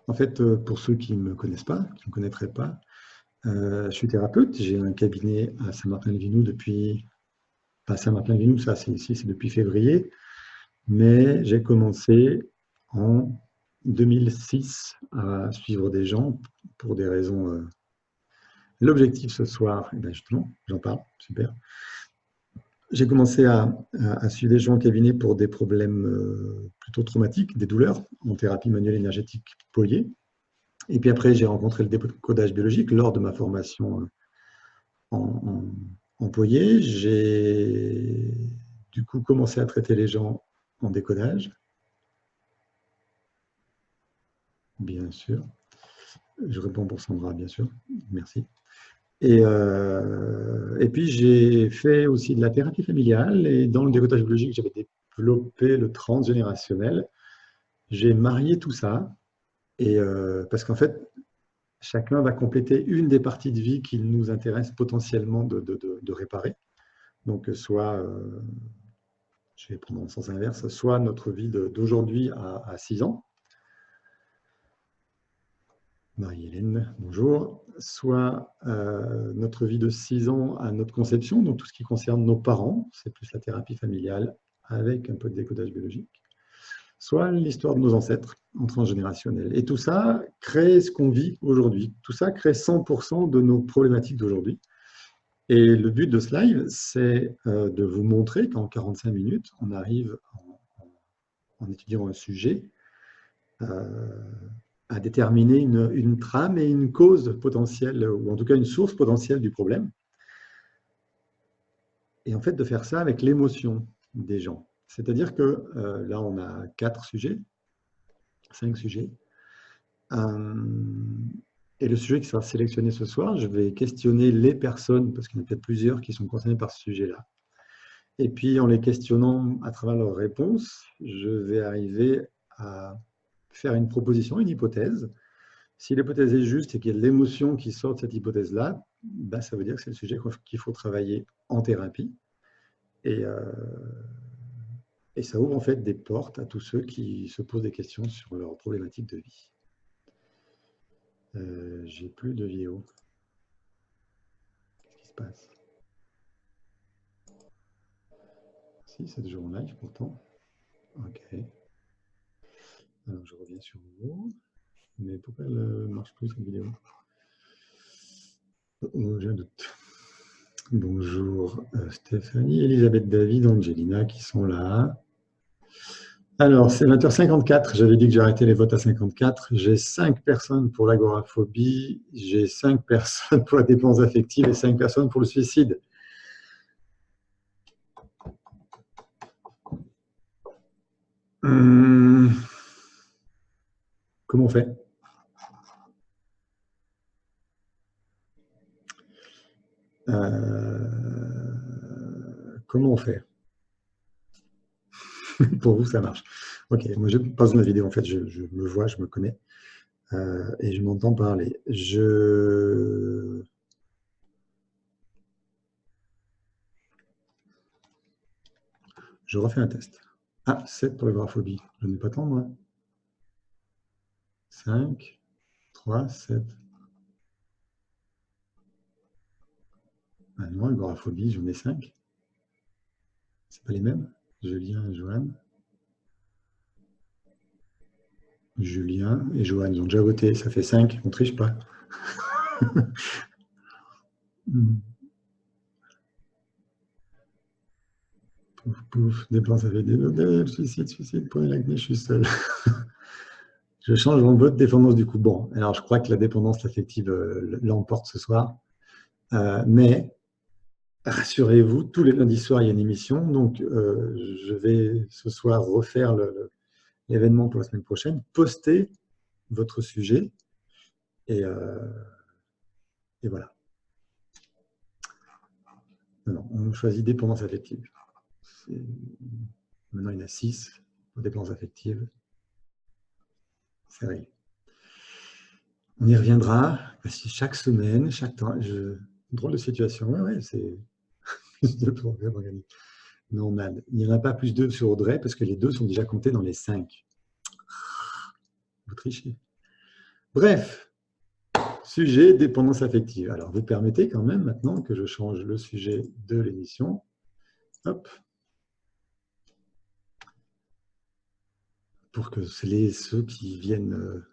en fait, pour ceux qui ne me connaissent pas, qui ne me connaîtraient pas, je suis thérapeute. J'ai un cabinet à Saint-Martin-de-Vinoux depuis... Pas Saint-Martin-de-Vinoux, ça c'est ici, c'est depuis février. Mais j'ai commencé en 2006 à suivre des gens pour des raisons... L'objectif ce soir, eh bien justement, j'en parle, super. J'ai commencé à suivre des gens au cabinet pour des problèmes plutôt traumatiques, des douleurs, en thérapie manuelle énergétique Poyer. Et puis après, j'ai rencontré le décodage biologique lors de ma formation en Poyer. J'ai du coup commencé à traiter les gens en décodage, bien sûr. Je réponds pour Sandra, bien sûr. Merci. Et puis, j'ai fait aussi de la thérapie familiale. Et dans le décodage biologique, j'avais développé le transgénérationnel. J'ai marié tout ça. Et parce qu'en fait, chacun va compléter une des parties de vie qui nous intéresse potentiellement de réparer. Donc, soit, je vais prendre dans le sens inverse, soit notre vie d'aujourd'hui à 6 ans. Marie-Hélène, bonjour. Soit notre vie de 6 ans à notre conception, donc tout ce qui concerne nos parents, c'est plus la thérapie familiale avec un peu de décodage biologique. Soit l'histoire de nos ancêtres en transgénérationnel. Et tout ça crée ce qu'on vit aujourd'hui. Tout ça crée 100% de nos problématiques d'aujourd'hui. Et le but de ce live, c'est de vous montrer qu'en 45 minutes, on arrive, en étudiant un sujet, à déterminer une trame et une cause potentielle, ou en tout cas une source potentielle du problème. Et en fait, de faire ça avec l'émotion des gens. C'est-à-dire que là, on a 4 sujets, 5 sujets. Et le sujet qui sera sélectionné ce soir, je vais questionner les personnes, parce qu'il y en a peut-être plusieurs qui sont concernées par ce sujet-là. Et puis, en les questionnant à travers leurs réponses, je vais arriver à faire une proposition, une hypothèse. Si l'hypothèse est juste et qu'il y a de l'émotion qui sort de cette hypothèse-là, ben, ça veut dire que c'est le sujet qu'il faut travailler en thérapie. Et ça ouvre en fait des portes à tous ceux qui se posent des questions sur leurs problématiques de vie. J'ai plus de vidéo. Qu'est-ce qui se passe? Si, c'est toujours en live pourtant. Ok. Alors, je reviens sur vous. Mais pourquoi elle ne marche plus cette vidéo? J'ai un doute. Bonjour Stéphanie, Elisabeth, David, Angelina qui sont là. Alors, c'est 20h54. J'avais dit que j'arrêtais les votes à 54. J'ai 5 personnes pour l'agoraphobie, j'ai 5 personnes pour la dépendance affective et 5 personnes pour le suicide. Comment on fait? Comment on fait? Pour vous, ça marche. Ok, moi je pose ma vidéo, en fait, je me vois, je me connais, et je m'entends parler. Je refais un test. Ah, 7 pour l'agoraphobie. Je n'ai pas tant, moi. 5, 3, 7. Ah non, l'agoraphobie, j'en ai 5. C'est pas les mêmes? Julien et Joanne. Julien et Joanne, ils ont déjà voté, ça fait 5, on ne triche pas. Pouf, pouf, dépense, ça fait des suicide, prenez l'acné, je suis seul. Je change mon vote dépendance du coup. Bon, alors je crois que la dépendance affective l'emporte ce soir. Mais rassurez-vous, tous les lundis soirs, il y a une émission. Donc, je vais ce soir refaire l'événement pour la semaine prochaine. Postez votre sujet. Et voilà. Non, on choisit dépendance affective. Maintenant, il y en a 6 pour dépendance affective. C'est réglé. On y reviendra. Chaque semaine, chaque temps. Drôle de situation. Ouais, c'est de programme organique. Non, il n'y en a pas plus 2 sur Audrey parce que les 2 sont déjà comptés dans les 5. Vous trichez. Bref, sujet dépendance affective. Alors, vous permettez quand même maintenant que je change le sujet de l'émission. Hop. Pour que ceux qui viennent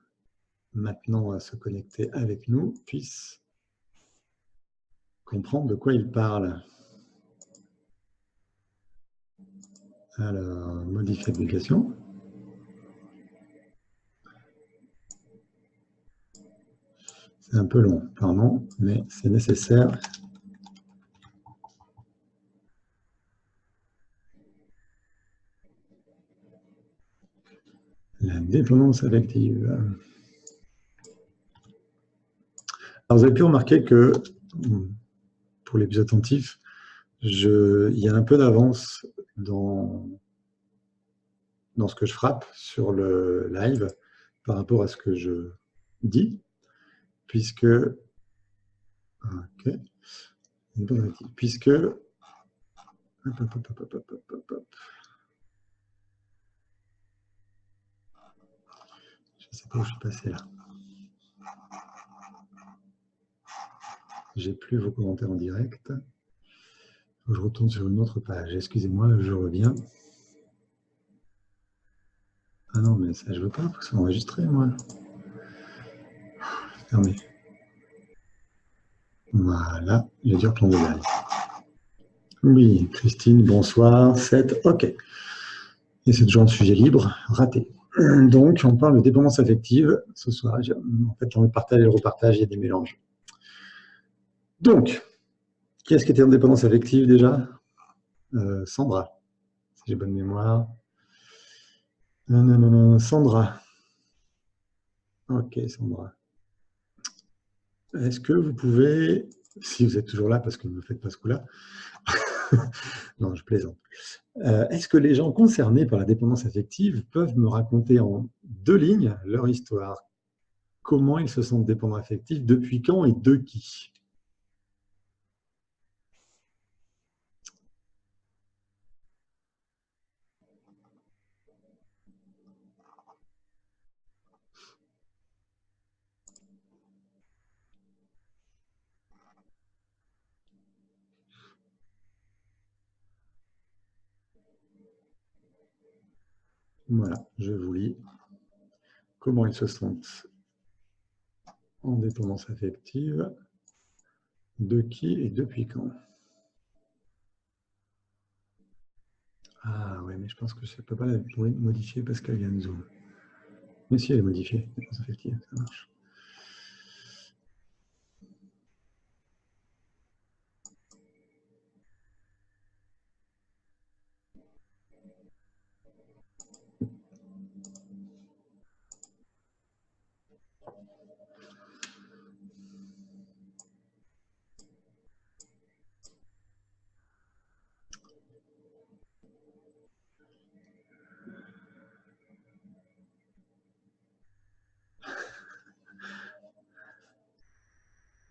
maintenant à se connecter avec nous puissent comprendre de quoi ils parlent. Alors, modifier l'application. C'est un peu long, pardon, mais c'est nécessaire. La dépendance affective. Alors, vous avez pu remarquer que, pour les plus attentifs, il y a un peu d'avance dans ce que je frappe sur le live par rapport à ce que je dis, puisque puisque je ne sais pas où je suis passé là. J'ai plus vos commentaires en direct. Je retourne sur une autre page. Excusez-moi, je reviens. Ah non, mais ça, je veux pas, faut que ça soit enregistré, moi. Fermé. Voilà, j'ai dû reprendre le live. Oui, Christine, bonsoir. 7, ok. Et c'est toujours un sujet libre, raté. Donc, on parle de dépendance affective ce soir. En fait, dans le partage et le repartage, il y a des mélanges. Donc, qui est-ce qui était en dépendance affective déjà? Sandra, si j'ai bonne mémoire. Sandra. Ok, Sandra. Est-ce que vous pouvez, si vous êtes toujours là, parce que vous ne faites pas ce coup-là, non, je plaisante. Est-ce que les gens concernés par la dépendance affective peuvent me raconter en 2 lignes leur histoire? Comment ils se sentent dépendants affectifs, depuis quand et de qui? Voilà, je vous lis. Comment ils se sentent en dépendance affective, de qui et depuis quand? Ah ouais, mais je pense que je ne peux pas la modifier parce qu'elle vient de Zoom. Mais si elle est modifiée, dépendance affective, ça marche.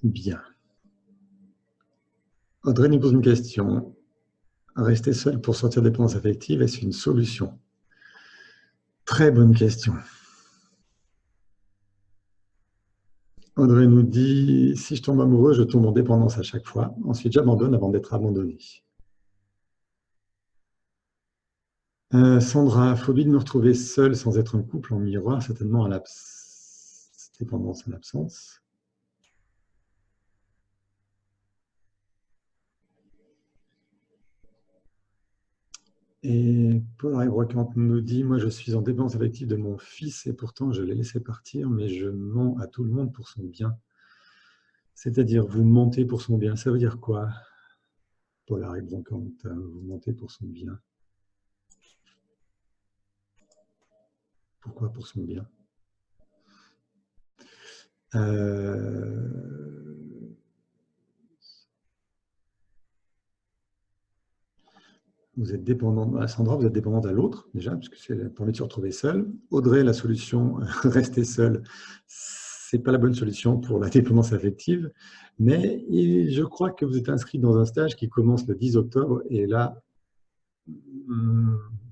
Bien. Audrey nous pose une question. Rester seul pour sortir de dépendance affective, est-ce une solution? Très bonne question. Audrey nous dit, si je tombe amoureux, je tombe en dépendance à chaque fois. Ensuite, j'abandonne avant d'être abandonné. Sandra, phobie de me retrouver seule sans être un couple en miroir, certainement à dépendance à l'absence. Et Paul Brocante nous dit, moi je suis en dépendance affective de mon fils et pourtant je l'ai laissé partir, mais je mens à tout le monde pour son bien. C'est-à-dire, vous mentez pour son bien. Ça veut dire quoi, Paul Brocante, vous mentez pour son bien? Pourquoi pour son bien? Vous êtes dépendante, Sandra, vous êtes dépendante à l'autre, déjà, puisque c'est permet de se retrouver seule. Audrey, la solution, rester seule, ce n'est pas la bonne solution pour la dépendance affective, mais je crois que vous êtes inscrit dans un stage qui commence le 10 octobre, et là,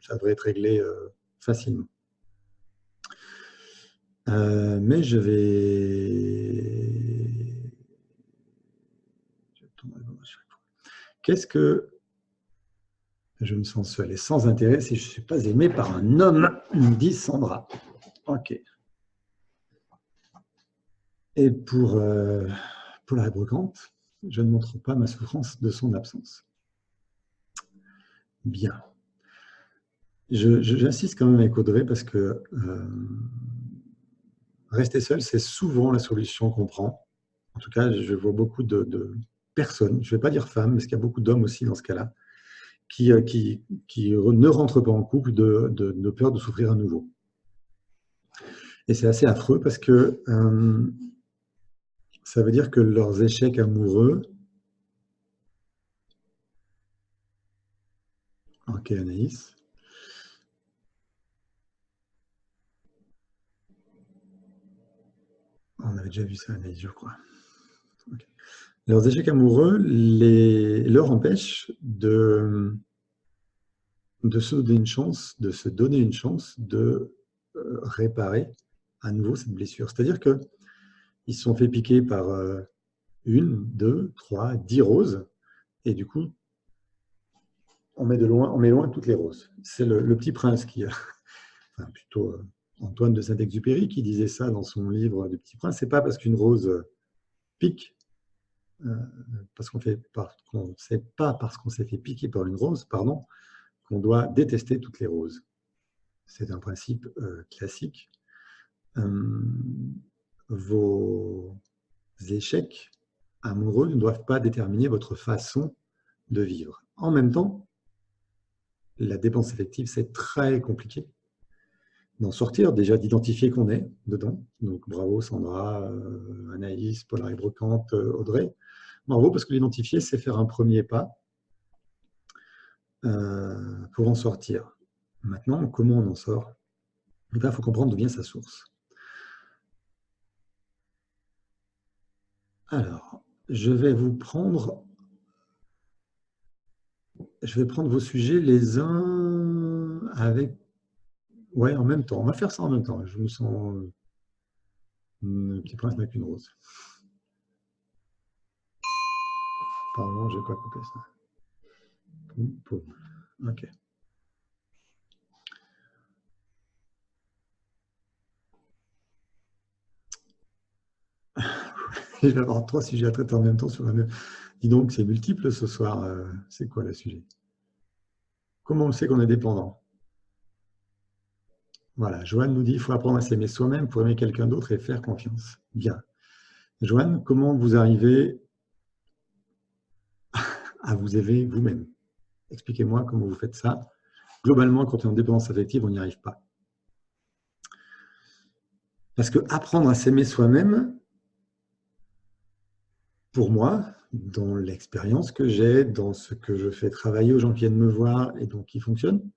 ça devrait être réglé facilement. Mais je vais... Qu'est-ce que je me sens seul et sans intérêt si je ne suis pas aimé par un homme, me dit Sandra. Ok. Et pour la brocante, je ne montre pas ma souffrance de son absence. Bien. J'insiste quand même avec Audrey parce que rester seul, c'est souvent la solution qu'on prend. En tout cas, je vois beaucoup de personnes, je ne vais pas dire femmes, parce qu'il y a beaucoup d'hommes aussi dans ce cas-là, qui ne rentrent pas en couple de peur de souffrir à nouveau. Et c'est assez affreux parce que ça veut dire que leurs échecs amoureux... Ok, Anaïs. On avait déjà vu ça, Anaïs, je crois. Okay. Leurs échecs amoureux leur empêchent de se donner une chance, de réparer à nouveau cette blessure. C'est-à-dire qu'ils se sont fait piquer par 1, 2, 3, 10 roses, et du coup, on met loin toutes les roses. C'est le Petit Prince qui a, enfin plutôt Antoine de Saint-Exupéry qui disait ça dans son livre du Petit Prince. C'est pas parce qu'une rose pique, c'est pas parce qu'on s'est fait piquer par une rose, pardon, qu'on doit détester toutes les roses. C'est un principe classique. Vos échecs amoureux ne doivent pas déterminer votre façon de vivre. En même temps, la dépendance affective, c'est très compliqué d'en sortir, déjà d'identifier qu'on est dedans. Donc bravo Sandra, Anaïs, Paul-Henri Brocante, Audrey. Bravo, parce que l'identifier, c'est faire un premier pas pour en sortir. Maintenant, comment on en sort? Il faut comprendre d'où vient sa source. Alors, je vais prendre vos sujets les uns avec... Ouais, en même temps. On va faire ça en même temps. Je me sens... Le Petit Prince n'a qu'une rose. Pardon, je n'ai pas coupé ça. Ok. Je vais avoir 3 sujets à traiter en même temps sur la même... Dis donc, c'est multiple ce soir. C'est quoi le sujet? Comment on sait qu'on est dépendant? Voilà, Joanne nous dit, il faut apprendre à s'aimer soi-même pour aimer quelqu'un d'autre et faire confiance. Bien. Joanne, comment vous arrivez à vous aimer vous-même? Expliquez-moi comment vous faites ça. Globalement, quand on est en dépendance affective, on n'y arrive pas. Parce que apprendre à s'aimer soi-même, pour moi, dans l'expérience que j'ai, dans ce que je fais travailler aux gens qui viennent me voir et donc qui fonctionnent,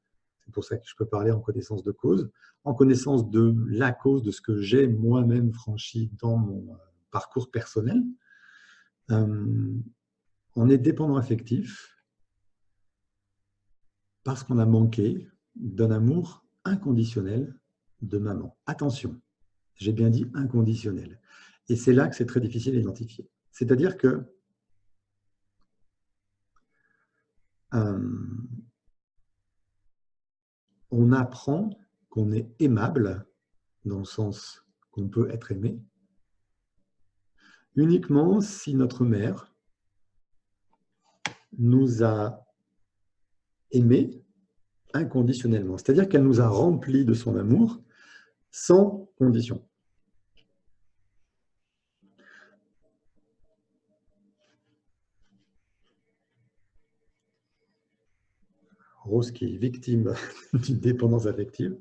c'est pour ça que je peux parler en connaissance de cause, en connaissance de la cause de ce que j'ai moi-même franchi dans mon parcours personnel. On est dépendant affectif parce qu'on a manqué d'un amour inconditionnel de maman. Attention, j'ai bien dit inconditionnel. Et c'est là que c'est très difficile à identifier. C'est-à-dire que on apprend qu'on est aimable, dans le sens qu'on peut être aimé, uniquement si notre mère nous a aimés inconditionnellement. C'est-à-dire qu'elle nous a remplis de son amour sans condition. Rose qui est victime d'une dépendance affective.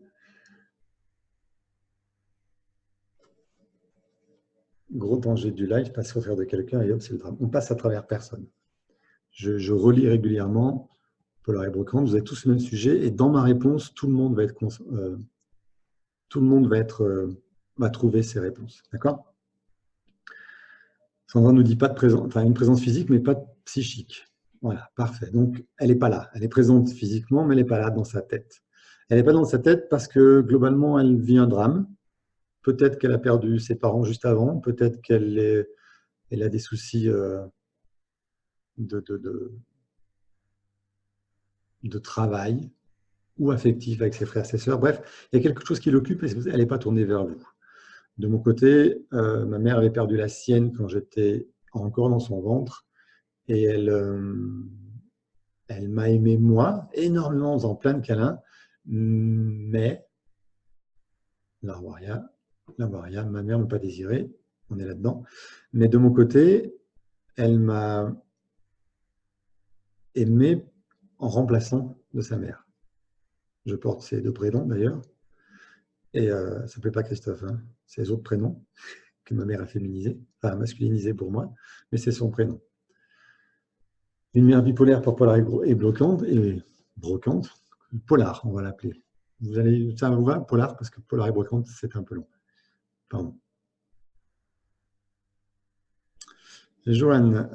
Gros danger du live, passer au travers de quelqu'un et hop, c'est le drame. On passe à travers personne. Je relis régulièrement Paul-Henri Brocante, vous avez tous le même sujet et dans ma réponse, tout le monde va trouver ses réponses. D'accord? Sandra nous dit pas de présence, enfin une présence physique, mais pas psychique. Voilà, parfait. Donc, elle n'est pas là. Elle est présente physiquement, mais elle n'est pas là dans sa tête. Elle n'est pas dans sa tête parce que, globalement, elle vit un drame. peut-être qu'elle a perdu ses parents juste avant, peut-être elle a des soucis de, de, de- de travail ou affectif avec ses frères et ses sœurs. Bref, il y a quelque chose qui l'occupe et elle n'est pas tournée vers vous. De mon côté, ma mère avait perdu la sienne quand j'étais encore dans son ventre et elle m'a aimé moi énormément en faisant plein de câlins, mais la Waria, ma mère ne m'a pas désiré, on est là-dedans. Mais de mon côté, elle m'a aimé en remplaçant de sa mère. Je porte ses deux prénoms d'ailleurs, et ça ne s'appelait pas Christophe, hein. C'est les autres prénoms que ma mère a féminisés, enfin masculinisés pour moi, mais c'est son prénom. Une mère bipolaire pour polar et bloquante, et brocante, polar, on va l'appeler. Ça vous va, polar, parce que polar et brocante, c'est un peu long. Pardon. Joanne,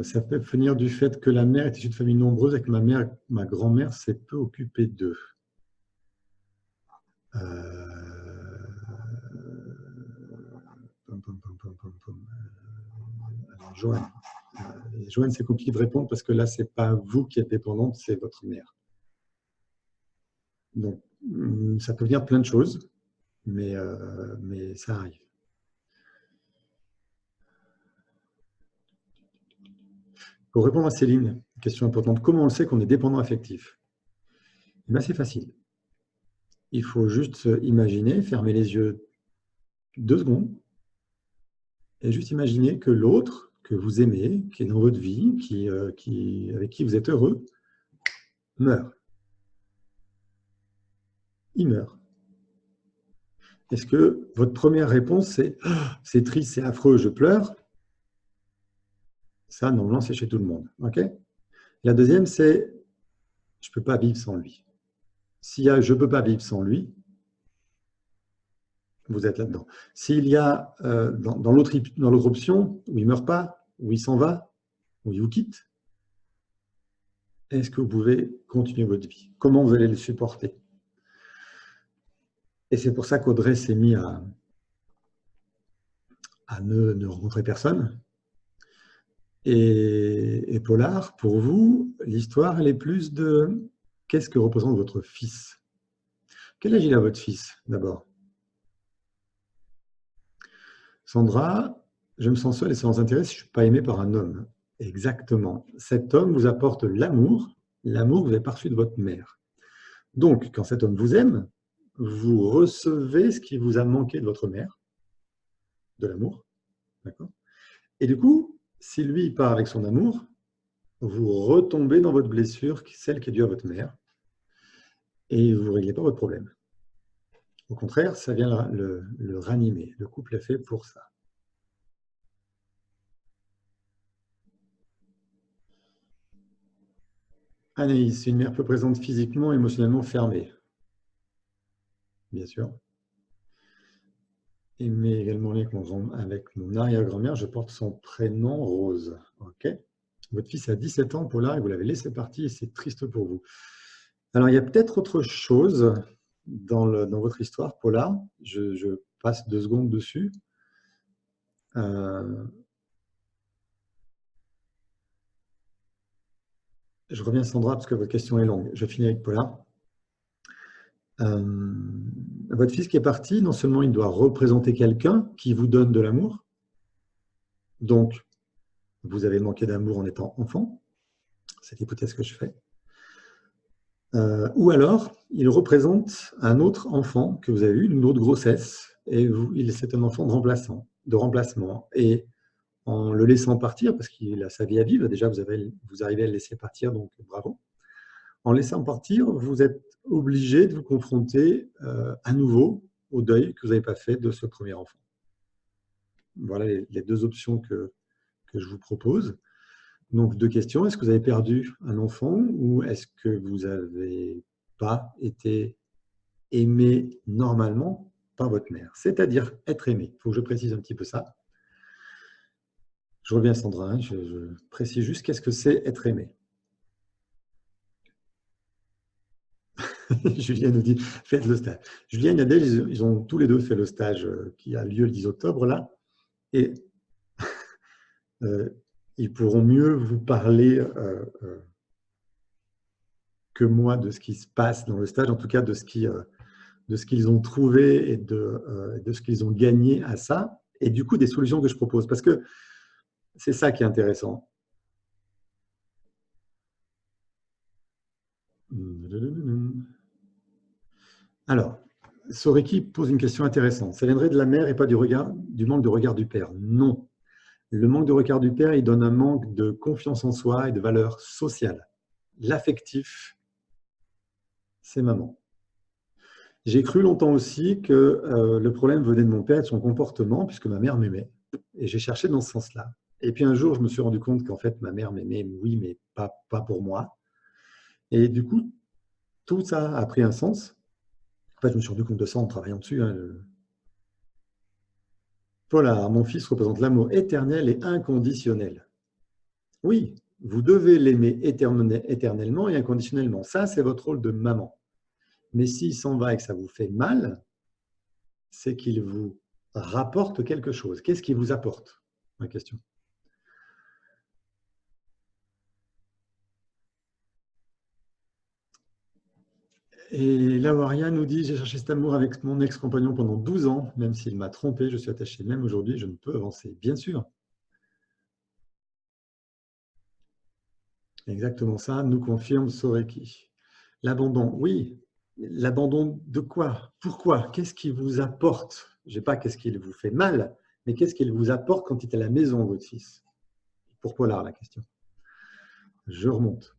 ça peut venir du fait que la mère est issue de famille nombreuse et que ma grand-mère s'est peu occupée d'eux. Alors, Joanne, c'est compliqué de répondre parce que là, ce n'est pas vous qui êtes dépendante, c'est votre mère. Donc, ça peut venir de plein de choses, mais ça arrive. Pour répondre à Céline, question importante, comment on sait qu'on est dépendant affectif? C'est facile. Il faut juste imaginer, fermer les yeux 2 secondes et juste imaginer que l'autre que vous aimez, qui est dans votre vie, avec qui vous êtes heureux, meurt. Il meurt. Est-ce que votre première réponse, c'est « Ah, c'est triste, c'est affreux, je pleure » Ça, normalement, c'est chez tout le monde. Okay. La deuxième, c'est « je ne peux pas vivre sans lui ». S'il y a « je ne peux pas vivre sans lui », vous êtes là-dedans. S'il y a dans l'autre option, où il ne meurt pas, où il s'en va, où il vous quitte, est-ce que vous pouvez continuer votre vie? Comment vous allez le supporter? Et c'est pour ça qu'Audrey s'est mis à ne rencontrer personne. Et Polar, pour vous, l'histoire, elle est plus de qu'est-ce que représente votre fils? Quel âge il a, votre fils, d'abord? Sandra, je me sens seule et sans intérêt si je ne suis pas aimée par un homme. Exactement. Cet homme vous apporte l'amour que vous avez reçu de votre mère. Donc, quand cet homme vous aime, vous recevez ce qui vous a manqué de votre mère, de l'amour. D'accord? Et du coup, si lui part avec son amour, vous retombez dans votre blessure, celle qui est due à votre mère, et vous ne réglez pas votre problème. Au contraire, ça vient le ranimer. Le couple est fait pour ça. Anaïs, une mère peu présente physiquement, émotionnellement fermée. Bien sûr. Et mais également avec mon arrière-grand-mère, je porte son prénom Rose. Ok. Votre fils a 17 ans, Paula, et vous l'avez laissé partir, et c'est triste pour vous. Alors, il y a peut-être autre chose dans votre histoire, Paula. Je passe 2 secondes dessus. Je reviens, Sandra, parce que votre question est longue. Je finis avec Paula. Votre fils qui est parti, non seulement il doit représenter quelqu'un qui vous donne de l'amour, donc vous avez manqué d'amour en étant enfant, c'est l'hypothèse que je fais, ou alors il représente un autre enfant que vous avez eu, une autre grossesse, et c'est un enfant de remplacement. Et en le laissant partir, parce qu'il a sa vie à vivre, déjà vous arrivez à le laisser partir, donc bravo. En laissant partir, vous êtes obligé de vous confronter à nouveau au deuil que vous n'avez pas fait de ce premier enfant. Voilà les 2 options que je vous propose. Donc, 2 questions. Est-ce que vous avez perdu un enfant ou est-ce que vous n'avez pas été aimé normalement par votre mère? C'est-à-dire être aimé. Il faut que je précise un petit peu ça. Je reviens, Sandra, hein, je précise juste qu'est-ce que c'est être aimé. Julien nous dit, faites le stage. Julien et Adèle, ils ont tous les deux fait le stage qui a lieu le 10 octobre, là. Et ils pourront mieux vous parler que moi de ce qui se passe dans le stage, en tout cas de ce qu'ils ont trouvé et de ce qu'ils ont gagné à ça, et du coup des solutions que je propose. Parce que c'est ça qui est intéressant. Alors, Soreki pose une question intéressante. Ça viendrait de la mère et pas du manque de regard du père? Non. Le manque de regard du père, il donne un manque de confiance en soi et de valeur sociale. L'affectif, c'est maman. J'ai cru longtemps aussi que le problème venait de mon père et de son comportement, puisque ma mère m'aimait. Et j'ai cherché dans ce sens-là. Et puis un jour, je me suis rendu compte qu'en fait, ma mère m'aimait, oui, mais pas pour moi. Et du coup, tout ça a pris un sens. En fait, je me suis rendu compte de ça en travaillant dessus. Hein. Voilà, mon fils représente l'amour éternel et inconditionnel. Oui, vous devez l'aimer éternellement et inconditionnellement. Ça, c'est votre rôle de maman. Mais s'il s'en va et que ça vous fait mal, c'est qu'il vous rapporte quelque chose. Qu'est-ce qu'il vous apporte? Ma question. Et Lawaria nous dit, j'ai cherché cet amour avec mon ex-compagnon pendant 12 ans, même s'il m'a trompé, je suis attaché. Même aujourd'hui, je ne peux avancer. Bien sûr. Exactement ça, nous confirme Soreki. L'abandon, oui. L'abandon de quoi? Pourquoi? Qu'est-ce qui vous apporte? Je ne sais pas qu'est-ce qui vous fait mal, mais qu'est-ce qu'il vous apporte quand il est à la maison, votre fils? Pour Polar, la question. Je remonte.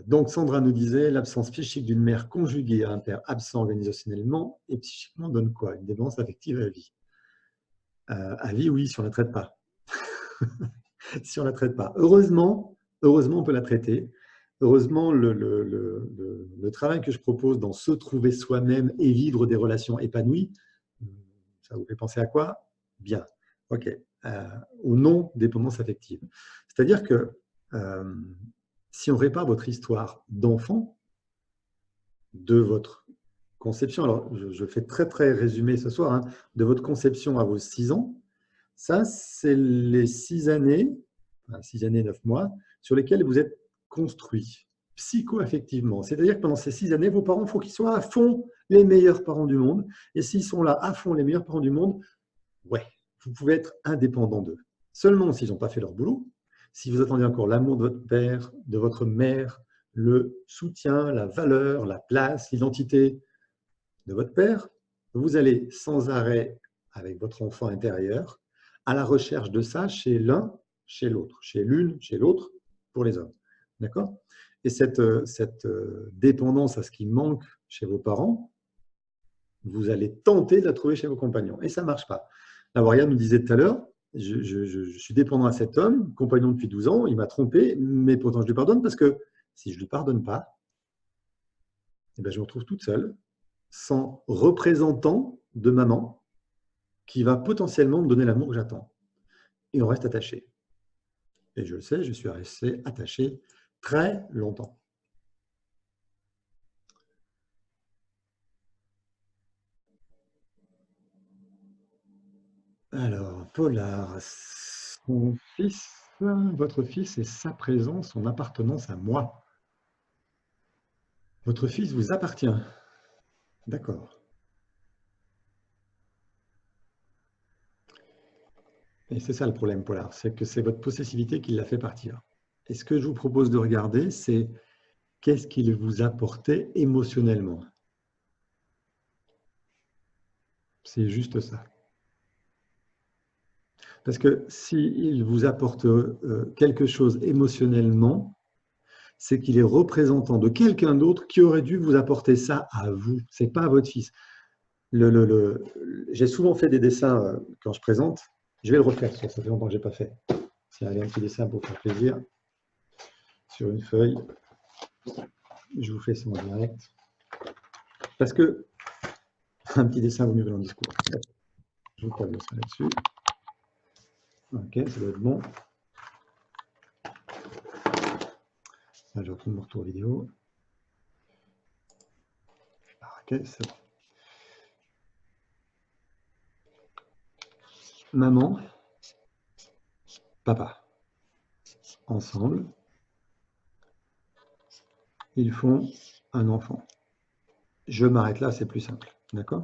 Donc, Sandra nous disait, l'absence psychique d'une mère conjuguée à un père absent organisationnellement et psychiquement donne quoi? Une dépendance affective à vie. À vie, oui, si on ne la traite pas. Si on ne la traite pas. Heureusement, on peut la traiter. Heureusement, le travail que je propose dans se trouver soi-même et vivre des relations épanouies, ça vous fait penser à quoi? Bien. OK. Aux non-dépendance affective. C'est-à-dire que si on répare votre histoire d'enfant, de votre conception, alors je fais très très résumé ce soir, hein, de votre conception à vos 6 ans, ça c'est les 6 années, 6 années, 9 mois, sur lesquels vous êtes construit psycho-affectivement. C'est-à-dire que pendant ces 6 années, vos parents, il faut qu'ils soient à fond les meilleurs parents du monde. Et s'ils sont là à fond les meilleurs parents du monde, ouais, vous pouvez être indépendant d'eux. Seulement s'ils n'ont pas fait leur boulot, si vous attendez encore l'amour de votre père, de votre mère, le soutien, la valeur, la place, l'identité de votre père, vous allez sans arrêt avec votre enfant intérieur à la recherche de ça chez l'un, chez l'autre, chez l'une, chez l'autre, pour les hommes. D'accord? Et cette dépendance à ce qui manque chez vos parents, vous allez tenter de la trouver chez vos compagnons. Et ça ne marche pas. La Waria nous disait tout à l'heure, je suis dépendant à cet homme, compagnon depuis 12 ans, il m'a trompé, mais pourtant je lui pardonne parce que si je ne lui pardonne pas, eh bien, je me retrouve toute seule, sans représentant de maman qui va potentiellement me donner l'amour que j'attends. Et on reste attaché. Et je le sais, je suis resté attaché très longtemps. Alors, Polar, son fils, votre fils et sa présence, son appartenance à moi. Votre fils vous appartient. D'accord. Et c'est ça le problème, Polar, c'est que c'est votre possessivité qui l'a fait partir. Et ce que je vous propose de regarder, c'est qu'est-ce qu'il vous apportait émotionnellement. C'est juste ça. Parce que s'il vous apporte quelque chose émotionnellement, c'est qu'il est représentant de quelqu'un d'autre qui aurait dû vous apporter ça à vous. Ce n'est pas à votre fils. J'ai souvent fait des dessins quand je présente. Je vais le refaire, ça fait longtemps que je n'ai pas fait. Tiens, allez, un petit dessin pour faire plaisir. Sur une feuille. Je vous fais ça en direct. Parce que un petit dessin vaut mieux que l'en discours. Je vous table ça là-dessus. Ok, ça doit être bon. Là, je retourne mon retour vidéo. Ok, c'est bon. Maman, papa, ensemble, ils font un enfant. Je m'arrête là, c'est plus simple. D'accord?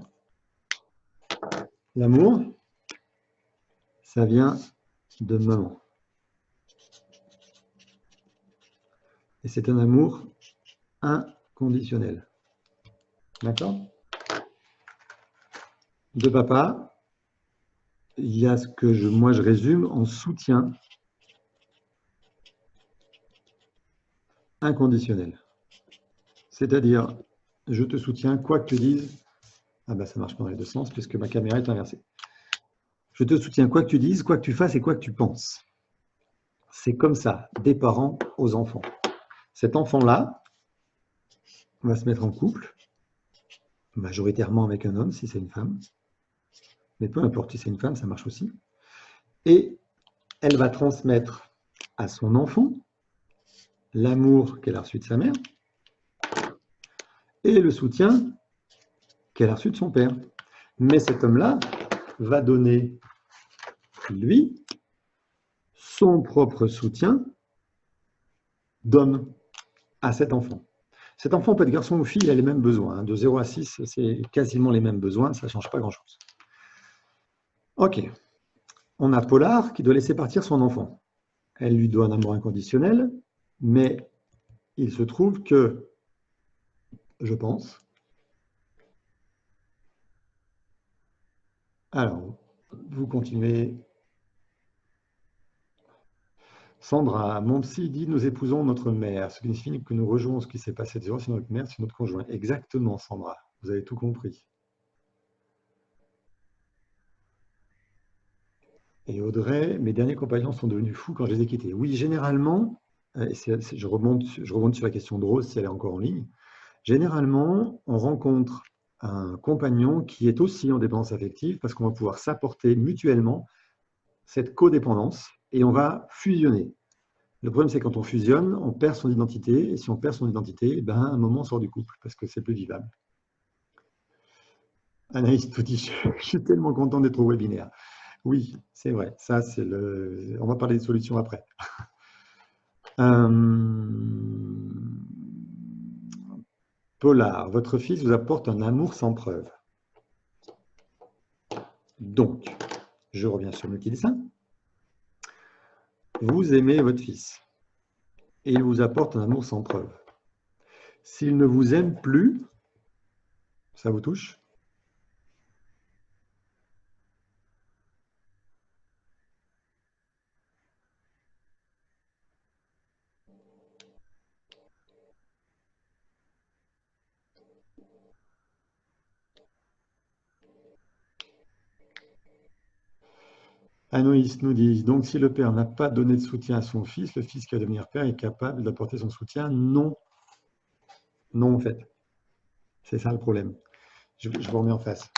L'amour, ça vient de maman. Et c'est un amour inconditionnel. D'accord? De papa, il y a ce que moi je résume en soutien inconditionnel. C'est-à-dire, je te soutiens quoi que tu dises. Ah ben ça marche pas dans les deux sens puisque ma caméra est inversée. Je te soutiens quoi que tu dises, quoi que tu fasses et quoi que tu penses. C'est comme ça, des parents aux enfants. Cet enfant-là va se mettre en couple, majoritairement avec un homme si c'est une femme, mais peu importe si c'est une femme, ça marche aussi. Et elle va transmettre à son enfant l'amour qu'elle a reçu de sa mère et le soutien qu'elle a reçu de son père. Mais cet homme-là va donner, lui, son propre soutien d'homme à cet enfant. Cet enfant peut être garçon ou fille, il a les mêmes besoins. De 0 à 6, c'est quasiment les mêmes besoins, ça ne change pas grand-chose. Ok, on a Polar qui doit laisser partir son enfant. Elle lui doit un amour inconditionnel, mais il se trouve que, je pense, alors, vous continuez. Sandra, mon psy dit nous épousons notre mère, ce qui signifie que nous rejouons ce qui s'est passé de zéro, c'est notre mère, c'est notre conjoint. Exactement, Sandra, vous avez tout compris. Et Audrey, mes derniers compagnons sont devenus fous quand je les ai quittés. Oui, généralement, je remonte sur la question de Rose si elle est encore en ligne. Généralement, on rencontre un compagnon qui est aussi en dépendance affective parce qu'on va pouvoir s'apporter mutuellement cette codépendance et on va fusionner. Le problème, c'est quand on fusionne, on perd son identité. Et si on perd son identité, ben, à un moment, on sort du couple parce que c'est plus vivable. Anaïs tout dit, je suis tellement content d'être au webinaire. Oui, c'est vrai. Ça, c'est le. On va parler des solutions après. Polar, votre fils vous apporte un amour sans preuve. Donc, je reviens sur multidessin. Vous aimez votre fils et il vous apporte un amour sans preuve. S'il ne vous aime plus, ça vous touche? Anoïs nous dit, donc si le père n'a pas donné de soutien à son fils, le fils qui va devenir père est capable d'apporter son soutien? Non. Non, en fait. C'est ça le problème. Je vous remets en face.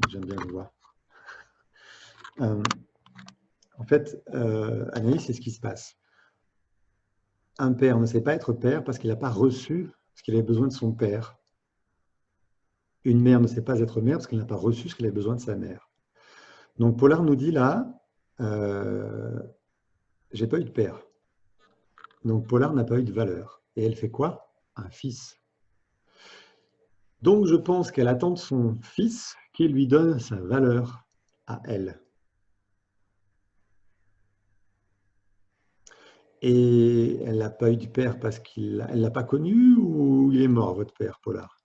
J'aime bien le voir. En fait, Anaïs, c'est ce qui se passe. Un père ne sait pas être père parce qu'il n'a pas reçu ce qu'il avait besoin de son père. Une mère ne sait pas être mère parce qu'elle n'a pas reçu ce qu'elle avait besoin de sa mère. Donc Polar nous dit là, j'ai pas eu de père. Donc Polar n'a pas eu de valeur. Et elle fait quoi? Un fils. Donc je pense qu'elle attend de son fils qu'il lui donne sa valeur à elle. Et elle n'a pas eu de père parce qu'elle ne l'a pas connu ou il est mort, votre père, Polar?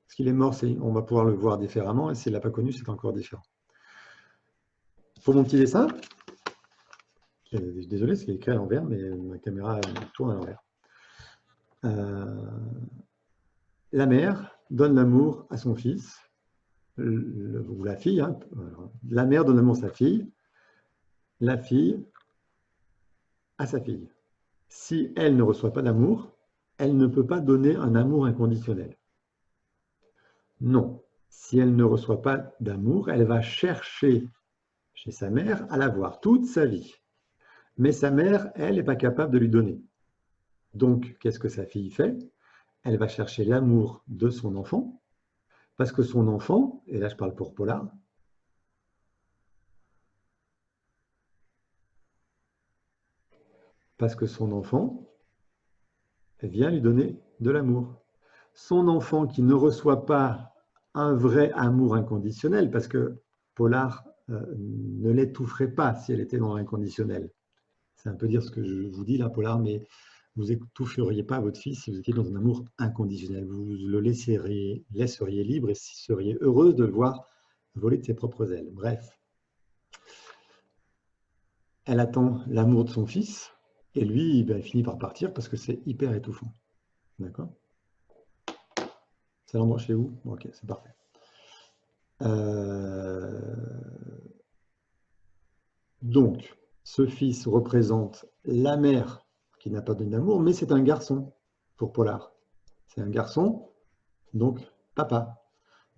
Parce qu'il est mort, on va pouvoir le voir différemment, et s'il ne l'a pas connu, c'est encore différent. Pour mon petit dessin, désolé, c'est écrit à l'envers, mais ma caméra tourne à l'envers. La mère donne l'amour à son fils, ou la fille. Hein, la mère donne l'amour à sa fille, la fille à sa fille. Si elle ne reçoit pas d'amour, elle ne peut pas donner un amour inconditionnel. Non. Si elle ne reçoit pas d'amour, elle va chercher chez sa mère à l'avoir toute sa vie. Mais sa mère, elle, n'est pas capable de lui donner. Donc, qu'est-ce que sa fille fait? elle va chercher l'amour de son enfant, parce que son enfant, et là je parle pour Polar, parce que son enfant vient lui donner de l'amour. Son enfant qui ne reçoit pas un vrai amour inconditionnel, parce que Polar ne l'étoufferait pas si elle était dans l'inconditionnel. C'est un peu dire ce que je vous dis là, Polar, mais vous n'étoufferiez pas votre fils si vous étiez dans un amour inconditionnel. Vous le laisseriez libre et seriez heureuse de le voir voler de ses propres ailes. Bref, elle attend l'amour de son fils et lui, il finit par partir parce que c'est hyper étouffant. D'accord? C'est l'endroit chez vous? Ok, c'est parfait. Donc, ce fils représente la mère qui n'a pas donné d'amour, mais c'est un garçon pour Polar. C'est un garçon, donc papa.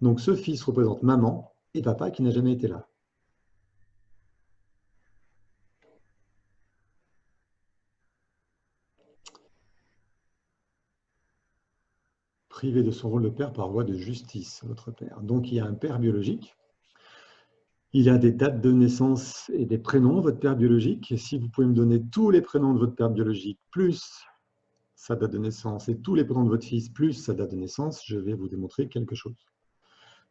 Donc ce fils représente maman et papa qui n'a jamais été là. Privé de son rôle de père par voie de justice, votre père. Donc il y a un père biologique. Il a des dates de naissance et des prénoms, votre père biologique. Et si vous pouvez me donner tous les prénoms de votre père biologique, plus sa date de naissance, et tous les prénoms de votre fils, plus sa date de naissance, je vais vous démontrer quelque chose.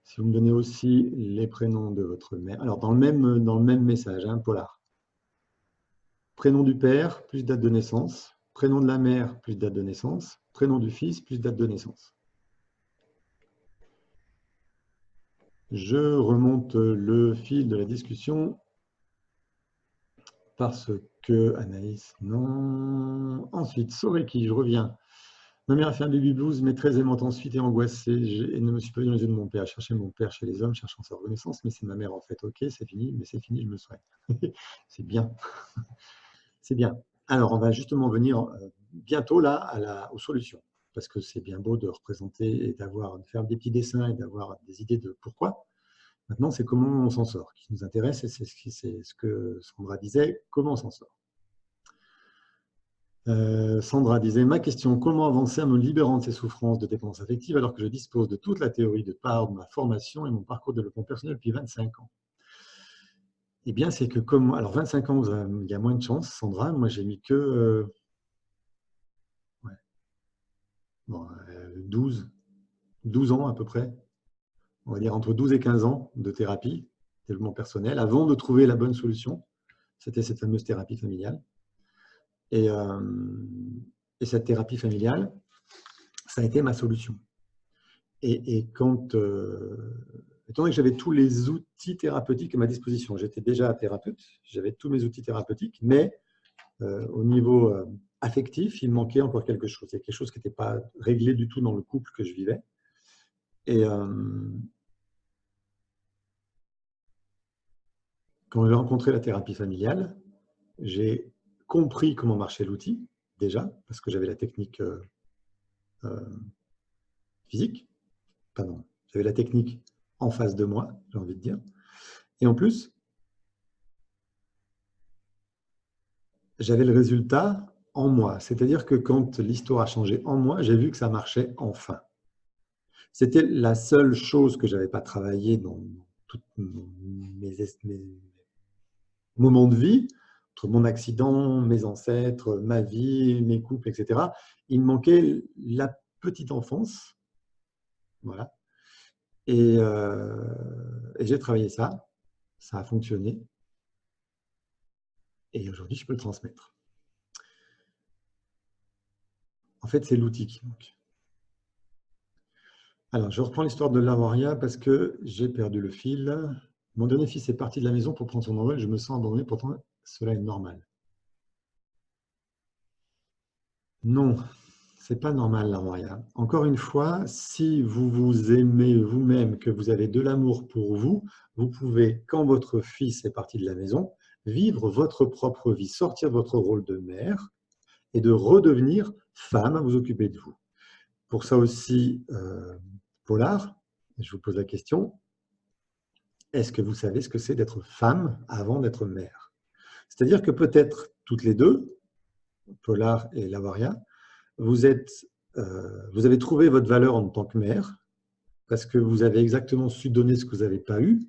Si vous me donnez aussi les prénoms de votre mère, alors dans le même message, hein, Polar. Prénom du père, plus date de naissance. Prénom de la mère, plus date de naissance. Prénom du fils, plus date de naissance. Je remonte le fil de la discussion parce que Anaïs, non. Ensuite, Soreki, je reviens. Ma mère a fait un baby blues, mais très aimante ensuite et angoissée. Et ne me suis pas vu dans les yeux de mon père. Je cherchais mon père chez les hommes, cherchant sa reconnaissance, mais c'est ma mère en fait. Ok, c'est fini, mais c'est fini, je me souhaite. C'est bien. C'est bien. Alors, on va justement venir bientôt là aux solutions. Parce que c'est bien beau de représenter et de faire des petits dessins et d'avoir des idées de pourquoi. Maintenant, c'est comment on s'en sort qui nous intéresse et c'est ce que Sandra disait, comment on s'en sort. Sandra disait, ma question, comment avancer en me libérant de ces souffrances de dépendance affective alors que je dispose de toute la théorie de part de ma formation et mon parcours de développement personnel depuis 25 ans? Eh bien, c'est que comme... Alors, 25 ans, il y a moins de chance, Sandra. Moi, j'ai mis que 12 ans à peu près. On va dire entre 12 et 15 ans de thérapie, développement personnel, avant de trouver la bonne solution. C'était cette fameuse thérapie familiale. Et cette thérapie familiale, ça a été ma solution. Et quand, étant donné que j'avais tous les outils thérapeutiques à ma disposition, j'étais déjà thérapeute, j'avais tous mes outils thérapeutiques, mais au niveau affectif, il me manquait encore quelque chose. Il y a quelque chose qui n'était pas réglé du tout dans le couple que je vivais. Et quand j'ai rencontré la thérapie familiale, j'ai compris comment marchait l'outil, déjà, parce que j'avais la technique physique. Pardon, j'avais la technique en face de moi, j'ai envie de dire. Et en plus, j'avais le résultat en moi. C'est-à-dire que quand l'histoire a changé en moi, j'ai vu que ça marchait enfin. C'était la seule chose que je n'avais pas travaillé dans tous mes moments de vie, entre mon accident, mes ancêtres, ma vie, mes couples, etc. Il me manquait la petite enfance. Voilà. Et j'ai travaillé ça. Ça a fonctionné. Et aujourd'hui, je peux le transmettre. En fait, c'est l'outil qui manque. Alors, je reprends l'histoire de l'Avaria parce que j'ai perdu le fil. Mon dernier fils est parti de la maison pour prendre son envol. Je me sens abandonné, pourtant, cela est normal. Non, c'est pas normal, l'Avaria. Encore une fois, si vous vous aimez vous-même, que vous avez de l'amour pour vous, vous pouvez, quand votre fils est parti de la maison, vivre votre propre vie, sortir de votre rôle de mère et de redevenir femme à vous occuper de vous. Pour ça aussi, Polar, je vous pose la question, est-ce que vous savez ce que c'est d'être femme avant d'être mère? C'est-à-dire que peut-être toutes les deux, Polar et Lavaria, vous êtes vous avez trouvé votre valeur en tant que mère, parce que vous avez exactement su donner ce que vous n'avez pas eu.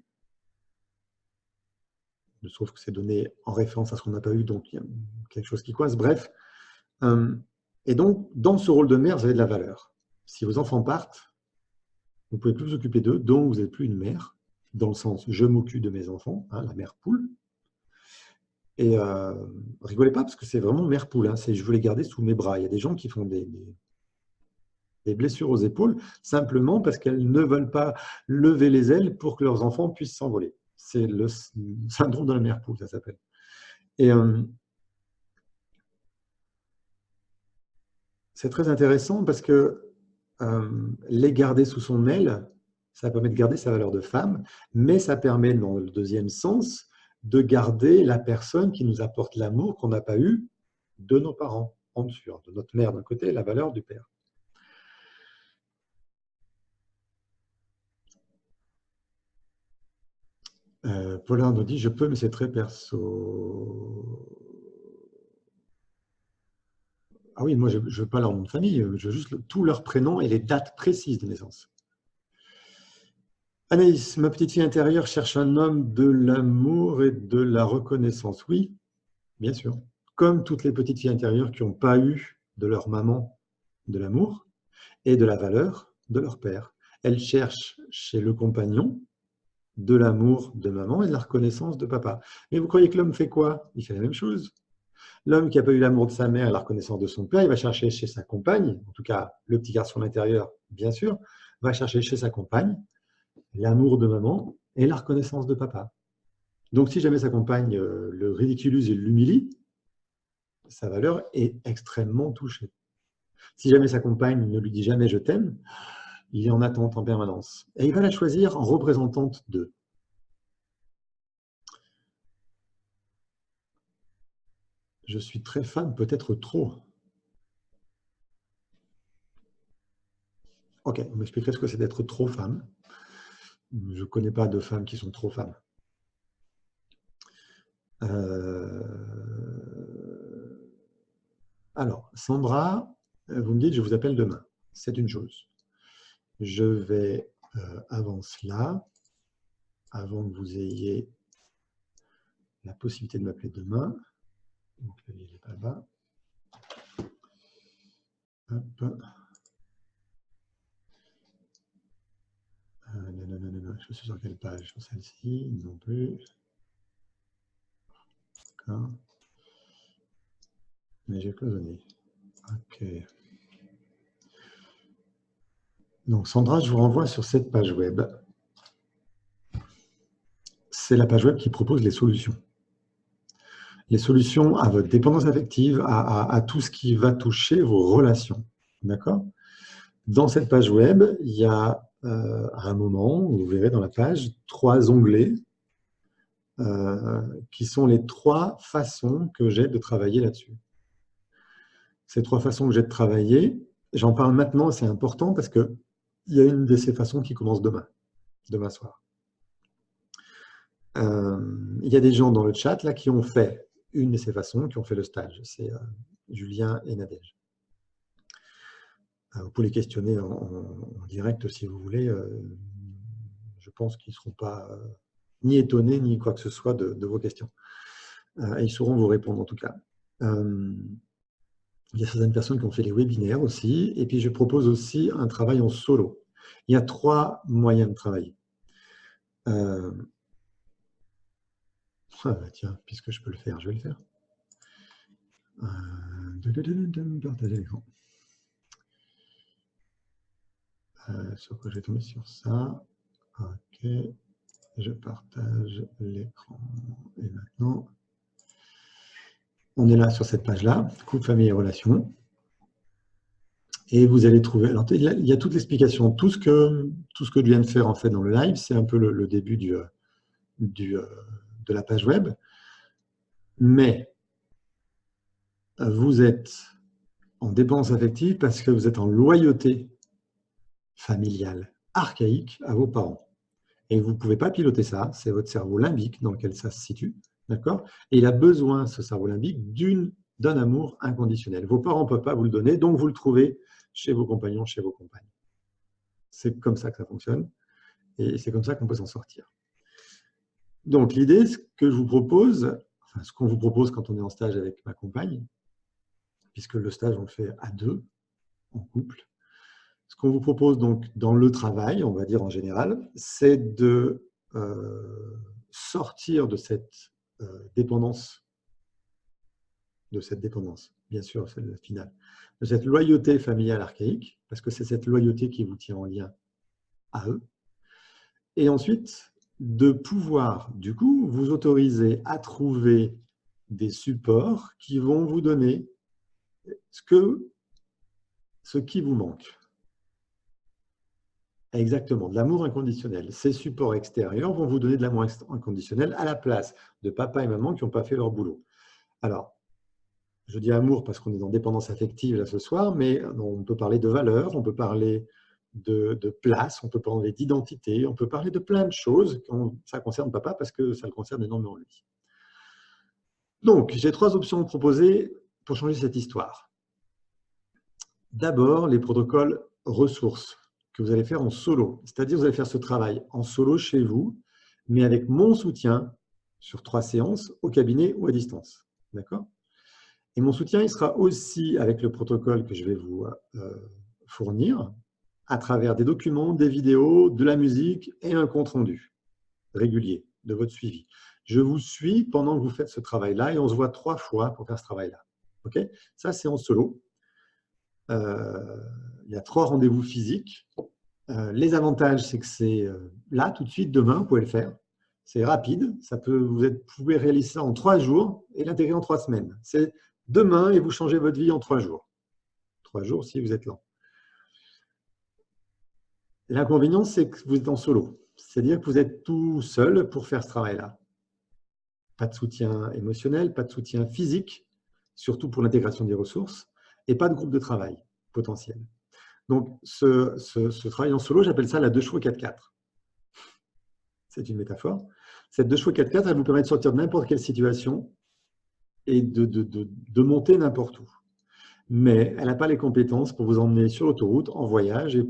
Je trouve que c'est donné en référence à ce qu'on n'a pas eu, donc il y a quelque chose qui coince. Bref. Et donc, dans ce rôle de mère, vous avez de la valeur. Si vos enfants partent, vous ne pouvez plus vous occuper d'eux, donc vous n'êtes plus une mère, dans le sens je m'occupe de mes enfants, hein, la mère poule. Et rigolez pas, parce que c'est vraiment mère poule, hein, je veux les garder sous mes bras. Il y a des gens qui font des blessures aux épaules, simplement parce qu'elles ne veulent pas lever les ailes pour que leurs enfants puissent s'envoler. C'est le syndrome de la mère poule, ça s'appelle. Et c'est très intéressant parce que les garder sous son aile, ça permet de garder sa valeur de femme, mais ça permet, dans le deuxième sens, de garder la personne qui nous apporte l'amour qu'on n'a pas eu de nos parents, en dessus, de notre mère d'un côté, la valeur du père. Paulin nous dit « Je peux, mais c'est très perso ». Ah oui, moi, je ne veux pas leur nom de famille, je veux juste tous leurs prénoms et les dates précises de naissance. Anaïs, ma petite fille intérieure cherche un homme de l'amour et de la reconnaissance. Oui, bien sûr. Comme toutes les petites filles intérieures qui n'ont pas eu de leur maman de l'amour et de la valeur de leur père. Elles cherchent chez le compagnon de l'amour de maman et de la reconnaissance de papa. Mais vous croyez que l'homme fait quoi? Il fait la même chose. L'homme qui n'a pas eu l'amour de sa mère et la reconnaissance de son père, il va chercher chez sa compagne, en tout cas le petit garçon à l'intérieur, bien sûr, va chercher chez sa compagne l'amour de maman et la reconnaissance de papa. Donc si jamais sa compagne le ridiculise et l'humilie, sa valeur est extrêmement touchée. Si jamais sa compagne ne lui dit jamais « je t'aime », il est en attente en permanence. Et il va la choisir en représentante d'eux. Je suis très fan, peut-être trop. Ok, vous m'expliquerez ce que c'est d'être trop femme. Je ne connais pas de femmes qui sont trop femmes. Alors, Sandra, vous me dites, je vous appelle demain. C'est une chose. Je vais, avant cela, avant que vous ayez la possibilité de m'appeler demain, donc il est pas bas. Hop. Non, je suis sur quelle page? Sur celle-ci, non plus. D'accord. Mais j'ai cloisonné. Ok. Donc, Sandra, je vous renvoie sur cette page web. C'est la page web qui propose les solutions. Les solutions à votre dépendance affective, à tout ce qui va toucher vos relations. D'accord? Dans cette page web, il y a à un moment, vous verrez dans la page, 3 onglets qui sont les 3 façons que j'ai de travailler là-dessus. Ces 3 façons que j'ai de travailler, j'en parle maintenant, c'est important parce qu'il y a une de ces façons qui commence demain soir. Il y a des gens dans le chat là, qui ont fait une de ces façons, qui ont fait le stage. C'est Julien et Nadège. Vous pouvez les questionner en direct si vous voulez. Je pense qu'ils ne seront pas ni étonnés ni quoi que ce soit de vos questions. Et ils sauront vous répondre en tout cas. Il y a certaines personnes qui ont fait les webinaires aussi. Et puis je propose aussi un travail en solo. Il y a 3 moyens de travailler. Tiens, puisque je peux le faire, je vais le faire. Partager l'écran. Sur quoi je vais tomber sur ça. Ok, je partage l'écran. Et maintenant, on est là sur cette page-là, couple, famille et relations. Et vous allez trouver, alors il y a toute l'explication, tout ce que je viens de faire en fait dans le live, c'est un peu le début de la page web. Mais vous êtes en dépendance affective parce que vous êtes en loyauté familiale archaïque à vos parents. Et vous ne pouvez pas piloter ça, c'est votre cerveau limbique dans lequel ça se situe, d'accord? Et il a besoin, ce cerveau limbique, d'une d'un amour inconditionnel. Vos parents ne peuvent pas vous le donner, donc vous le trouvez chez vos compagnons, chez vos compagnes. C'est comme ça que ça fonctionne et c'est comme ça qu'on peut s'en sortir. Donc l'idée, ce que je vous propose, enfin, ce qu'on vous propose quand on est en stage avec ma compagne, puisque le stage on le fait à deux, en couple, ce qu'on vous propose donc dans le travail, on va dire en général, c'est de sortir de cette dépendance, bien sûr, c'est le final, de cette loyauté familiale archaïque, parce que c'est cette loyauté qui vous tient en lien à eux, et ensuite de pouvoir, du coup, vous autoriser à trouver des supports qui vont vous donner ce qui vous manque. Exactement, de l'amour inconditionnel. Ces supports extérieurs vont vous donner de l'amour inconditionnel à la place de papa et maman qui n'ont pas fait leur boulot. Alors, je dis amour parce qu'on est dans dépendance affective là ce soir, mais on peut parler de valeurs, on peut parler de place, on peut parler d'identité, on peut parler de plein de choses. Ça concerne papa parce que ça le concerne énormément lui. Donc, j'ai 3 options à proposer pour changer cette histoire. D'abord, les protocoles ressources que vous allez faire en solo. C'est-à-dire vous allez faire ce travail en solo chez vous, mais avec mon soutien sur 3 séances au cabinet ou à distance. D'accord ? Et mon soutien, il sera aussi avec le protocole que je vais vous fournir à travers des documents, des vidéos, de la musique et un compte-rendu régulier de votre suivi. Je vous suis pendant que vous faites ce travail-là et on se voit 3 fois pour faire ce travail-là. Okay ? Ça, c'est en solo. Il y a 3 rendez-vous physiques. Les avantages, c'est que c'est là, tout de suite, demain, vous pouvez le faire. C'est rapide. Vous pouvez réaliser ça en 3 jours et l'intégrer en 3 semaines. C'est demain et vous changez votre vie en 3 jours. 3 jours si vous êtes lent. L'inconvénient, c'est que vous êtes en solo. C'est-à-dire que vous êtes tout seul pour faire ce travail-là. Pas de soutien émotionnel, pas de soutien physique, surtout pour l'intégration des ressources, et pas de groupe de travail potentiel. Donc, ce travail en solo, j'appelle ça la 2 chevaux 4x4. C'est une métaphore. Cette 2 chevaux 4x4, elle vous permet de sortir de n'importe quelle situation et de monter n'importe où. Mais elle n'a pas les compétences pour vous emmener sur l'autoroute, en voyage, et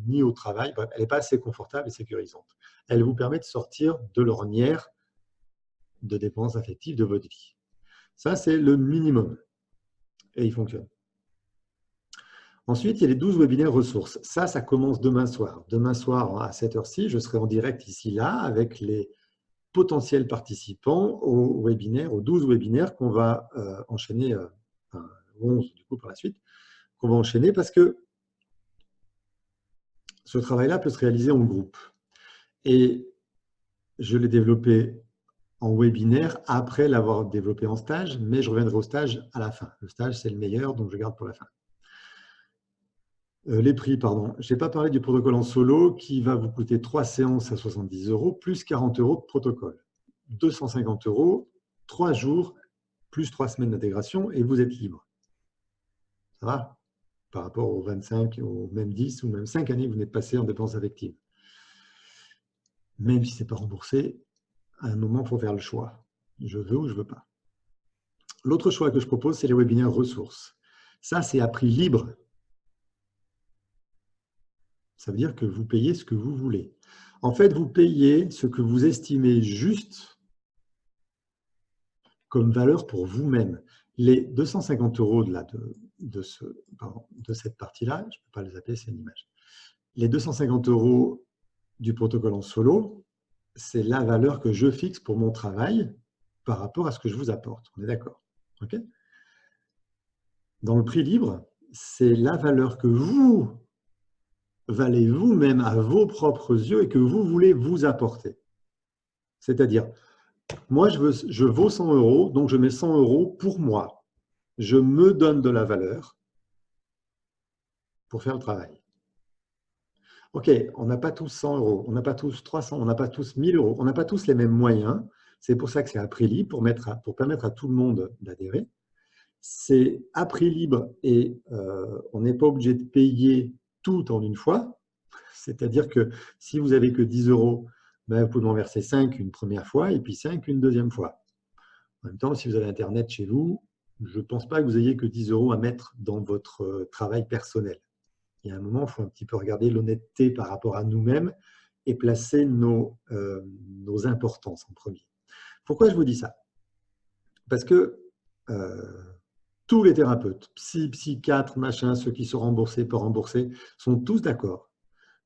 ni au travail. Elle n'est pas assez confortable et sécurisante. Elle vous permet de sortir de l'ornière de dépendance affective de votre vie. Ça, c'est le minimum. Et il fonctionne. Ensuite, il y a les 12 webinaires ressources. Ça commence demain soir. Demain soir, à cette heure-ci, je serai en direct ici, là, avec les potentiels participants aux webinaires, aux 12 webinaires qu'on va enchaîner, 11 du coup par la suite, qu'on va enchaîner parce que ce travail-là peut se réaliser en groupe. Et je l'ai développé en webinaire après l'avoir développé en stage, mais je reviendrai au stage à la fin. Le stage, c'est le meilleur, donc je garde pour la fin. Les prix, pardon. Je n'ai pas parlé du protocole en solo qui va vous coûter 3 séances à 70 € plus 40 € de protocole. 250 €, 3 jours, plus 3 semaines d'intégration et vous êtes libre. Ça va? Par rapport aux 25, aux même 10 ou même 5 années que vous venez de passer en dépenses affectives. Même si ce n'est pas remboursé, à un moment, il faut faire le choix. Je veux ou je ne veux pas. L'autre choix que je propose, c'est les webinaires ressources. Ça, c'est à prix libre. Ça veut dire que vous payez ce que vous voulez. En fait, vous payez ce que vous estimez juste comme valeur pour vous-même. Les 250 € de cette partie-là, je ne peux pas les appeler, c'est une image. Les 250 € du protocole en solo, c'est la valeur que je fixe pour mon travail par rapport à ce que je vous apporte. On est d'accord? Okay. Dans le prix libre, c'est la valeur que vous valez vous-même à vos propres yeux et que vous voulez vous apporter. C'est-à-dire, moi, je vaux 100 €, donc je mets 100 € pour moi. Je me donne de la valeur pour faire le travail. OK, on n'a pas tous 100 €, on n'a pas tous 300, on n'a pas tous 1000 €, on n'a pas tous les mêmes moyens. C'est pour ça que c'est à prix libre, pour permettre à tout le monde d'adhérer. C'est à prix libre et on n'est pas obligé de payer tout en une fois. C'est-à-dire que si vous n'avez que 10 €, ben vous pouvez m'en verser 5 une première fois et puis 5 une deuxième fois. En même temps, si vous avez Internet chez vous, je ne pense pas que vous ayez que 10 € à mettre dans votre travail personnel. Il y a un moment, il faut un petit peu regarder l'honnêteté par rapport à nous-mêmes et placer nos importances en premier. Pourquoi je vous dis ça? Parce que tous les thérapeutes, psychiatres, machin, ceux qui sont remboursés, pas remboursés, sont tous d'accord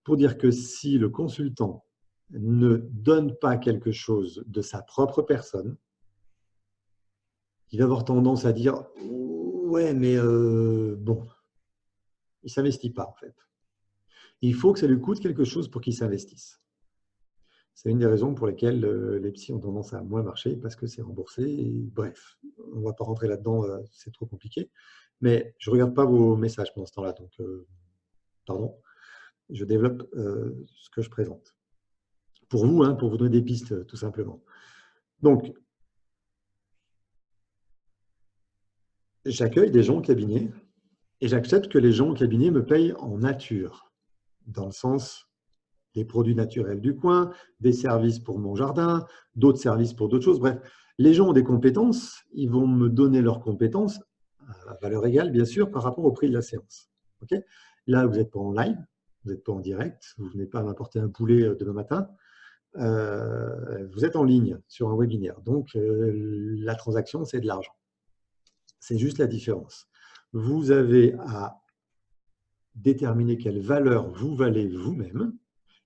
pour dire que si le consultant ne donne pas quelque chose de sa propre personne, il va avoir tendance à dire « ouais, mais bon », il ne s'investit pas en fait. Il faut que ça lui coûte quelque chose pour qu'il s'investisse. C'est une des raisons pour lesquelles les psys ont tendance à moins marcher, parce que c'est remboursé. Et bref, on ne va pas rentrer là-dedans, c'est trop compliqué. Mais je ne regarde pas vos messages pendant ce temps-là, donc pardon, je développe ce que je présente. Pour vous, hein, pour vous donner des pistes, tout simplement. Donc, j'accueille des gens au cabinet et j'accepte que les gens au cabinet me payent en nature, dans le sens des produits naturels du coin, des services pour mon jardin, d'autres services pour d'autres choses. Bref, les gens ont des compétences, ils vont me donner leurs compétences, à valeur égale, bien sûr, par rapport au prix de la séance. Okay, là, vous n'êtes pas en live, vous n'êtes pas en direct, vous ne venez pas m'apporter un poulet demain matin, vous êtes en ligne sur un webinaire. Donc, la transaction, c'est de l'argent. C'est juste la différence. Vous avez à déterminer quelle valeur vous valez vous-même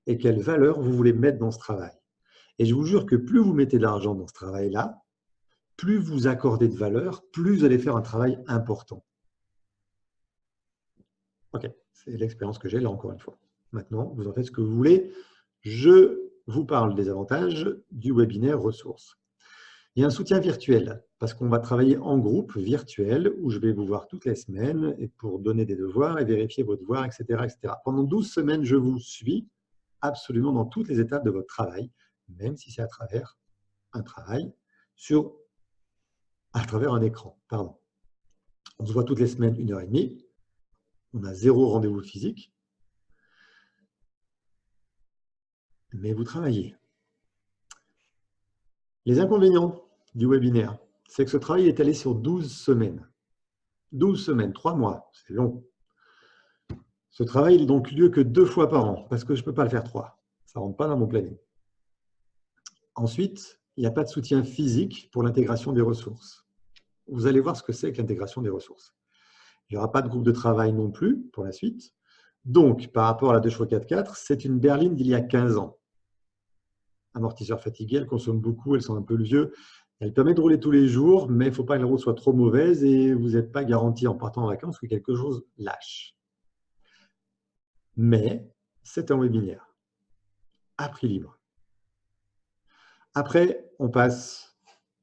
et quelle valeur vous voulez mettre dans ce travail. Et je vous jure que plus vous mettez de l'argent dans ce travail-là, plus vous accordez de valeur, plus vous allez faire un travail important. Ok, c'est l'expérience que j'ai là encore une fois. Maintenant, vous en faites ce que vous voulez. Je vous parle des avantages du webinaire ressources. Il y a un soutien virtuel, parce qu'on va travailler en groupe virtuel, où je vais vous voir toutes les semaines et pour donner des devoirs et vérifier vos devoirs, etc., etc. Pendant 12 semaines, je vous suis absolument dans toutes les étapes de votre travail, même si c'est à travers un travail à travers un écran. Pardon. On se voit toutes les semaines 1h30. On a 0 rendez-vous physique. Mais vous travaillez. Les inconvénients du webinaire, c'est que ce travail est allé sur 12 semaines. 12 semaines, 3 mois, c'est long. Ce travail n'a donc lieu que 2 fois par an, parce que je ne peux pas le faire 3. Ça ne rentre pas dans mon planning. Ensuite, il n'y a pas de soutien physique pour l'intégration des ressources. Vous allez voir ce que c'est que l'intégration des ressources. Il n'y aura pas de groupe de travail non plus pour la suite. Donc, par rapport à la 2x4x4, c'est une berline d'il y a 15 ans. Amortisseur fatigué, elle consomme beaucoup, elles sont un peu vieux. Elle permet de rouler tous les jours, mais il ne faut pas que la route soit trop mauvaise et vous n'êtes pas garanti en partant en vacances que quelque chose lâche. Mais c'est un webinaire à prix libre. Après, on passe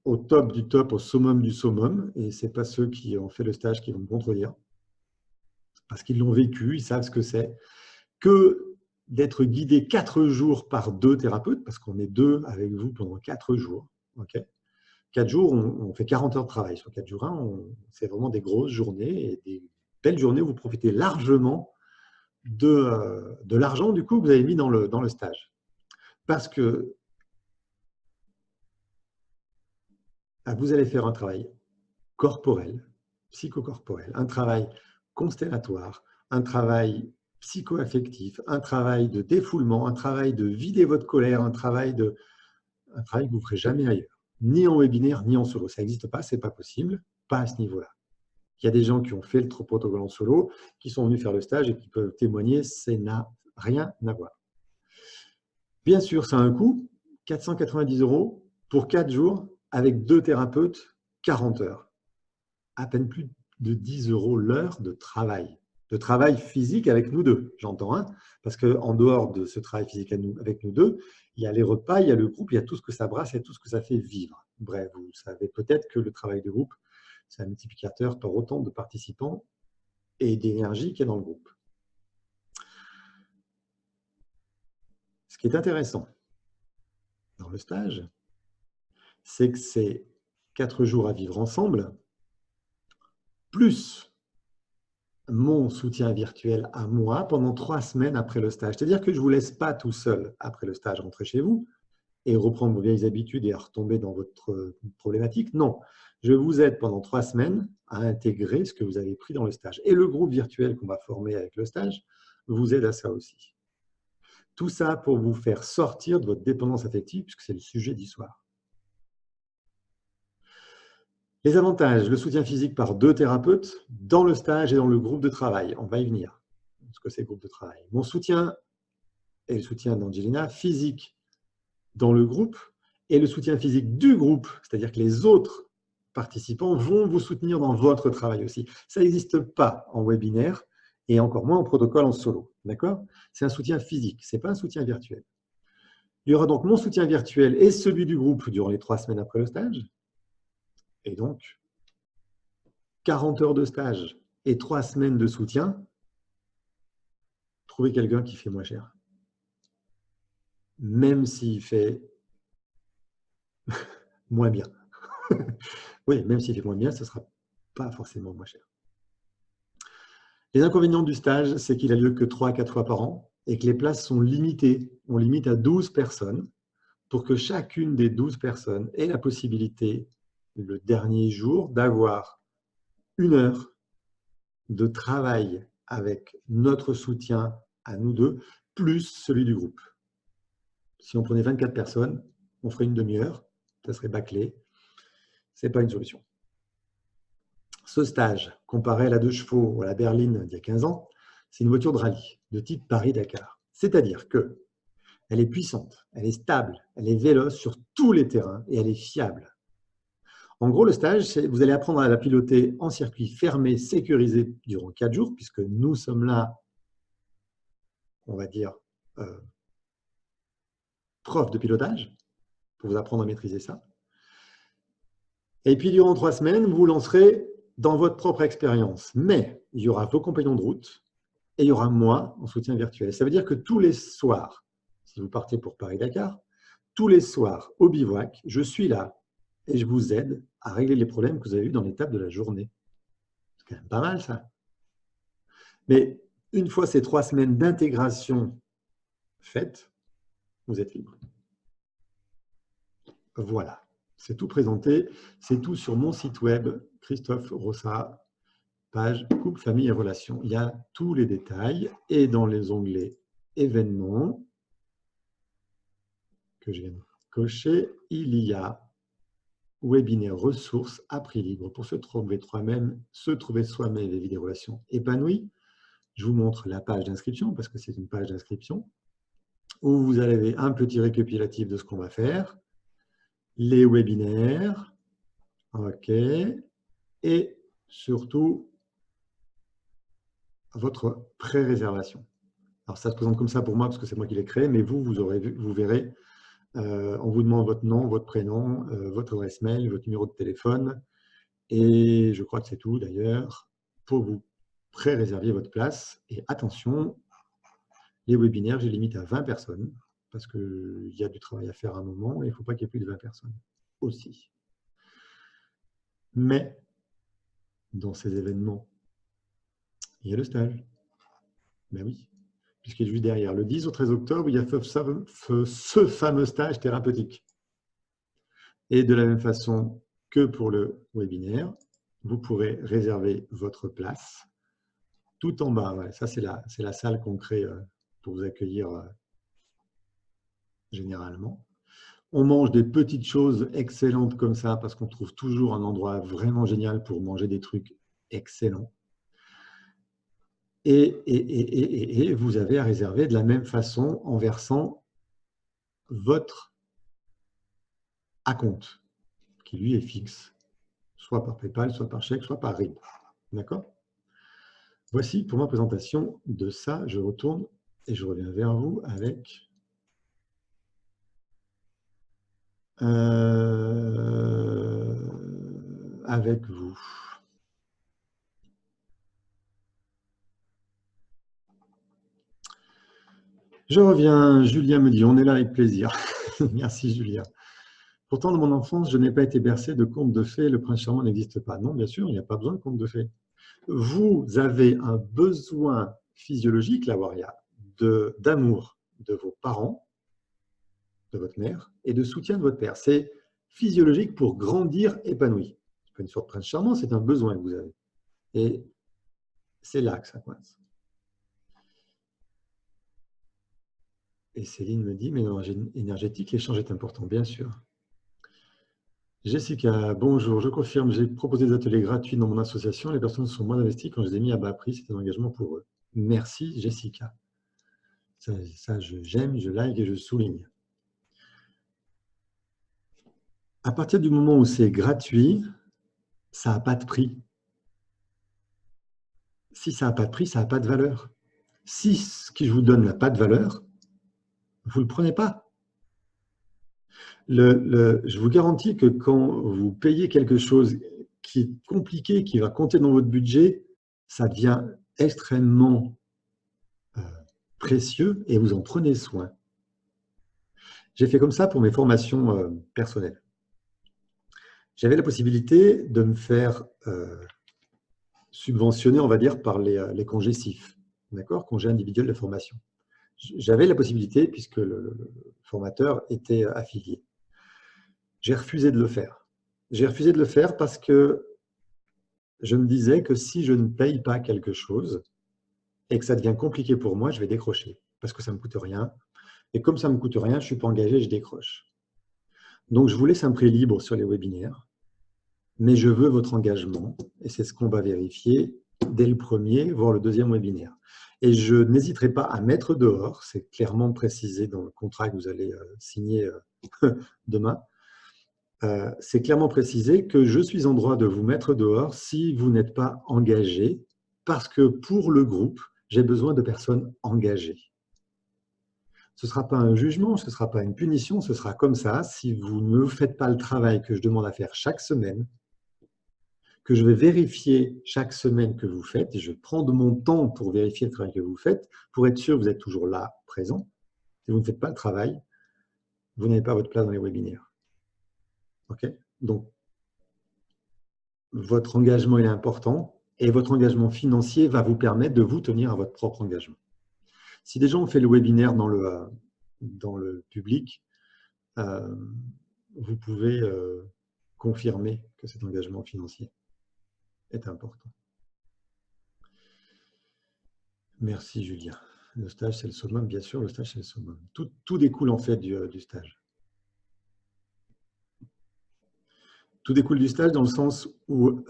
au top du top, au summum du summum, et ce n'est pas ceux qui ont fait le stage qui vont me contredire, parce qu'ils l'ont vécu, ils savent ce que c'est, que d'être guidé 4 jours par 2 thérapeutes, parce qu'on est 2 avec vous pendant 4 jours. Okay, 4 jours, on fait 40 heures de travail. Sur 4 jours, c'est vraiment des grosses journées et des belles journées où vous profitez largement de l'argent du coup que vous avez mis dans le stage. Parce que vous allez faire un travail corporel, psychocorporel, un travail constellatoire, un travail psycho-affectif, un travail de défoulement, un travail de vider votre colère, un travail que vous ne ferez jamais ailleurs. Ni en webinaire, ni en solo. Ça n'existe pas, ce n'est pas possible, pas à ce niveau-là. Il y a des gens qui ont fait le protocole en solo, qui sont venus faire le stage et qui peuvent témoigner, ça n'a rien à voir. Bien sûr, ça a un coût, 490 € pour 4 jours avec 2 thérapeutes, 40 heures. À peine plus de 10 € l'heure de travail physique avec nous deux, j'entends, hein, parce qu'en dehors de ce travail physique avec nous deux, il y a les repas, il y a le groupe, il y a tout ce que ça brasse et tout ce que ça fait vivre. Bref, vous savez peut-être que le travail de groupe, c'est un multiplicateur par autant de participants et d'énergie qu'il y a dans le groupe. Ce qui est intéressant dans le stage, c'est que c'est 4 jours à vivre ensemble, plus mon soutien virtuel à moi pendant 3 semaines après le stage. C'est-à-dire que je ne vous laisse pas tout seul après le stage rentrer chez vous et reprendre vos vieilles habitudes et à retomber dans votre problématique. Non, je vous aide pendant 3 semaines à intégrer ce que vous avez pris dans le stage. Et le groupe virtuel qu'on va former avec le stage vous aide à ça aussi. Tout ça pour vous faire sortir de votre dépendance affective, puisque c'est le sujet du soir. Les avantages, le soutien physique par 2 thérapeutes dans le stage et dans le groupe de travail. On va y venir, ce que c'est le groupe de travail. Mon soutien et le soutien d'Angelina, physique dans le groupe et le soutien physique du groupe, c'est-à-dire que les autres participants vont vous soutenir dans votre travail aussi. Ça n'existe pas en webinaire et encore moins en protocole en solo. D'accord? C'est un soutien physique, ce n'est pas un soutien virtuel. Il y aura donc mon soutien virtuel et celui du groupe durant les 3 semaines après le stage. Et donc, 40 heures de stage et 3 semaines de soutien, trouvez quelqu'un qui fait moins cher. Même s'il fait moins bien. Oui, même s'il fait moins bien, ce ne sera pas forcément moins cher. Les inconvénients du stage, c'est qu'il a lieu que 3 à 4 fois par an et que les places sont limitées. On limite à 12 personnes pour que chacune des 12 personnes ait la possibilité, le dernier jour, d'avoir 1 heure de travail avec notre soutien à nous deux, plus celui du groupe. Si on prenait 24 personnes, on ferait une demi-heure, ça serait bâclé. Ce n'est pas une solution. Ce stage, comparé à la 2 chevaux ou à la berline d'il y a 15 ans, c'est une voiture de rallye de type Paris-Dakar. C'est-à-dire qu'elle est puissante, elle est stable, elle est véloce sur tous les terrains et elle est fiable. En gros, le stage, vous allez apprendre à la piloter en circuit fermé, sécurisé durant 4 jours, puisque nous sommes là, on va dire, prof de pilotage, pour vous apprendre à maîtriser ça. Et puis, durant 3 semaines, vous vous lancerez dans votre propre expérience. Mais il y aura vos compagnons de route et il y aura moi en soutien virtuel. Ça veut dire que tous les soirs, si vous partez pour Paris-Dakar, tous les soirs au bivouac, je suis là et je vous aide à régler les problèmes que vous avez eus dans l'étape de la journée. C'est quand même pas mal, ça. Mais une fois ces 3 semaines d'intégration faites, vous êtes libre. Voilà, c'est tout présenté. C'est tout sur mon site web, Christophe Rossa, page couple, famille et relations. Il y a tous les détails et dans les onglets événements que je viens de cocher, il y a webinaire ressources à prix libre pour se trouver soi-même et vivre des relations épanouies. Je vous montre la page d'inscription parce que c'est une page d'inscription où vous avez un petit récapitulatif de ce qu'on va faire, les webinaires, ok, et surtout votre pré-réservation. Alors ça se présente comme ça pour moi parce que c'est moi qui l'ai créé, mais vous verrez, on vous demande votre nom, votre prénom, votre adresse mail, votre numéro de téléphone, et je crois que c'est tout d'ailleurs, pour vous pré-réserver votre place. Et attention, les webinaires, j'ai limite à 20 personnes, parce qu'il y a du travail à faire à un moment, et il ne faut pas qu'il y ait plus de 20 personnes aussi. Mais, dans ces événements, il y a le stage. Ben oui, puisqu'il est juste derrière. Le 10 au 13 octobre, il y a ce fameux stage thérapeutique. Et de la même façon que pour le webinaire, vous pourrez réserver votre place tout en bas. Ouais, ça, c'est la salle qu'on crée pour vous accueillir généralement. On mange des petites choses excellentes comme ça parce qu'on trouve toujours un endroit vraiment génial pour manger des trucs excellents. Et vous avez à réserver de la même façon en versant votre acompte, qui lui est fixe, soit par PayPal, soit par chèque, soit par RIB. D'accord? Voici pour ma présentation de ça. Je retourne et je reviens vers vous avec vous. Je reviens, Julien me dit, on est là avec plaisir. Merci Julien. Pourtant, dans mon enfance, je n'ai pas été bercé de contes de fées, le prince charmant n'existe pas. Non, bien sûr, il n'y a pas besoin de contes de fées. Vous avez un besoin physiologique, la Waria, d'amour de vos parents, de votre mère et de soutien de votre père. C'est physiologique pour grandir épanoui. C'est pas une sorte de prince charmant, c'est un besoin que vous avez. Et c'est là que ça coince. Et Céline me dit, mais dans énergétique, l'échange est important, bien sûr. Jessica, bonjour, je confirme, j'ai proposé des ateliers gratuits dans mon association. Les personnes sont moins investies quand je les ai mis à bas prix, c'est un engagement pour eux. Merci Jessica. Ça j'aime, je like et je souligne. À partir du moment où c'est gratuit, ça n'a pas de prix. Si ça n'a pas de prix, ça n'a pas de valeur. Si ce que je vous donne n'a pas de valeur, vous ne le prenez pas. Je vous garantis que quand vous payez quelque chose qui est compliqué, qui va compter dans votre budget, ça devient extrêmement précieux et vous en prenez soin. J'ai fait comme ça pour mes formations personnelles. J'avais la possibilité de me faire subventionner, on va dire, par les congés CIF, d'accord, congés individuels de formation. J'avais la possibilité puisque le formateur était affilié. J'ai refusé de le faire. J'ai refusé de le faire parce que je me disais que si je ne paye pas quelque chose et que ça devient compliqué pour moi, je vais décrocher parce que ça ne me coûte rien. Et comme ça ne me coûte rien, je ne suis pas engagé, je décroche. Donc, je vous laisse un prix libre sur les webinaires, mais je veux votre engagement et c'est ce qu'on va vérifier dès le premier, voire le deuxième webinaire. Et je n'hésiterai pas à mettre dehors, c'est clairement précisé dans le contrat que vous allez signer demain, c'est clairement précisé que je suis en droit de vous mettre dehors si vous n'êtes pas engagé, parce que pour le groupe, j'ai besoin de personnes engagées. Ce ne sera pas un jugement, ce ne sera pas une punition, ce sera comme ça. Si vous ne faites pas le travail que je demande à faire chaque semaine, que je vais vérifier chaque semaine que vous faites, et je vais prendre mon temps pour vérifier le travail que vous faites, pour être sûr que vous êtes toujours là, présent. Si vous ne faites pas le travail, vous n'avez pas votre place dans les webinaires. OK? Donc, votre engagement est important et votre engagement financier va vous permettre de vous tenir à votre propre engagement. Si des gens ont fait le webinaire dans le public, vous pouvez confirmer que cet engagement financier est important. Merci Julien. Le stage, c'est le summum, bien sûr, le stage, c'est le summum. Tout découle en fait du stage. Tout découle du stage dans le sens où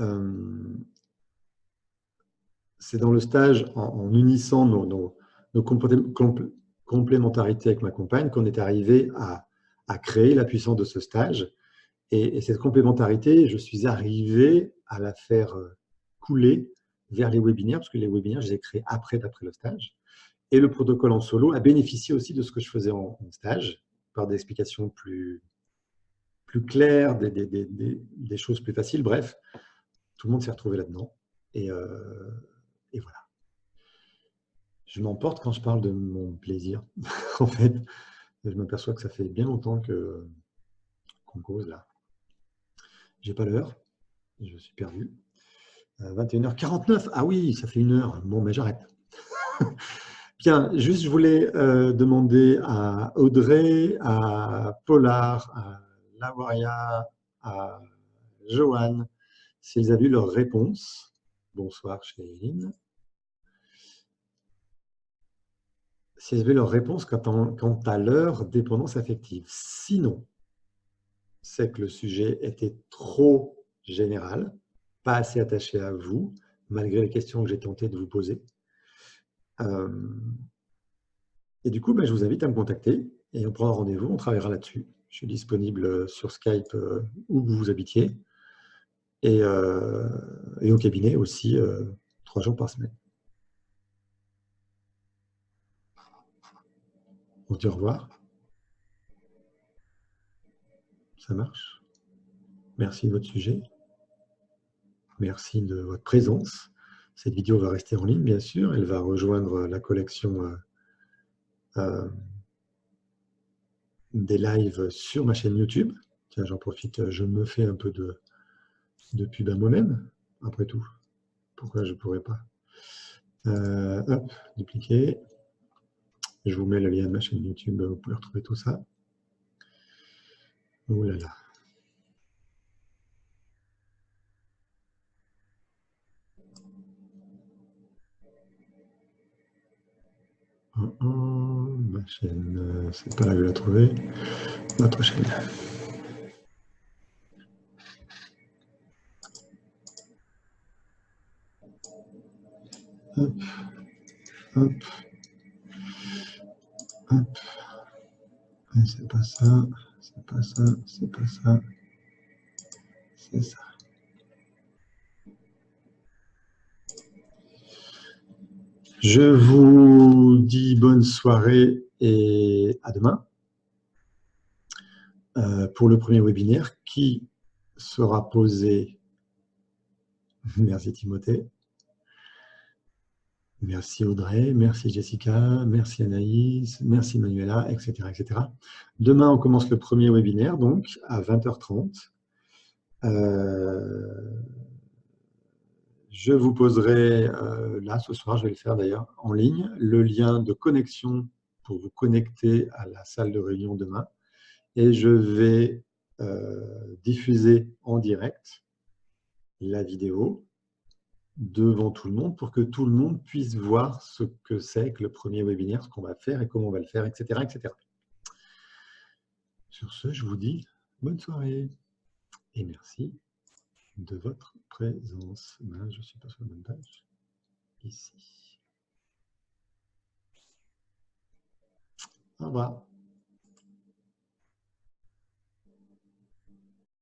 c'est dans le stage, en unissant nos complémentarités avec ma compagne, qu'on est arrivé à créer la puissance de ce stage. Et cette complémentarité, je suis arrivé à la faire couler vers les webinaires, parce que les webinaires, je les ai créés après le stage. Et le protocole en solo a bénéficié aussi de ce que je faisais en stage, par des explications plus claires, des choses plus faciles. Bref, tout le monde s'est retrouvé là-dedans. Et voilà. Je m'emporte quand je parle de mon plaisir. En fait, je m'aperçois que ça fait bien longtemps qu'on cause là. J'ai pas l'heure, je suis perdu. 21h49, ah oui, ça fait 1 heure. Bon, mais j'arrête. Bien, juste, je voulais demander à Audrey, à Polar, à Lawaria, à Joanne, s'ils avaient eu leur réponse. Bonsoir, Chéline. S'ils avaient leur réponse quant à leur dépendance affective. Sinon, c'est que le sujet était trop général, pas assez attaché à vous, malgré les questions que j'ai tenté de vous poser. Et du coup, je vous invite à me contacter et on prendra rendez-vous, on travaillera là-dessus. Je suis disponible sur Skype où vous habitiez et au cabinet aussi 3 jours par semaine. On se dit au revoir. Ça marche. Merci de votre sujet. Merci de votre présence. Cette vidéo va rester en ligne, bien sûr. Elle va rejoindre la collection des lives sur ma chaîne YouTube. Tiens, j'en profite, je me fais un peu de pub à moi-même, après tout. Pourquoi je ne pourrais pas? Hop, dupliquer. Je vous mets le lien de ma chaîne YouTube, vous pouvez retrouver tout ça. Oh là là. Ma chaîne, c'est pas là que je vais la trouver. Notre chaîne. Hop, hop, hop. C'est pas ça, c'est pas ça, c'est pas ça. C'est ça. Je vous dis bonne soirée et à demain pour le premier webinaire qui sera posé. Merci Timothée. Merci Audrey, merci Jessica, merci Anaïs, merci Manuela, etc., etc. Demain, on commence le premier webinaire, donc à 20h30. Je vous poserai, là, ce soir, je vais le faire d'ailleurs en ligne, le lien de connexion pour vous connecter à la salle de réunion demain. Et je vais diffuser en direct la vidéo devant tout le monde pour que tout le monde puisse voir ce que c'est que le premier webinaire, ce qu'on va faire et comment on va le faire, etc., etc. Sur ce, je vous dis bonne soirée et merci de votre présence. Ben, je ne suis pas sur la bonne page. Ici. Au revoir.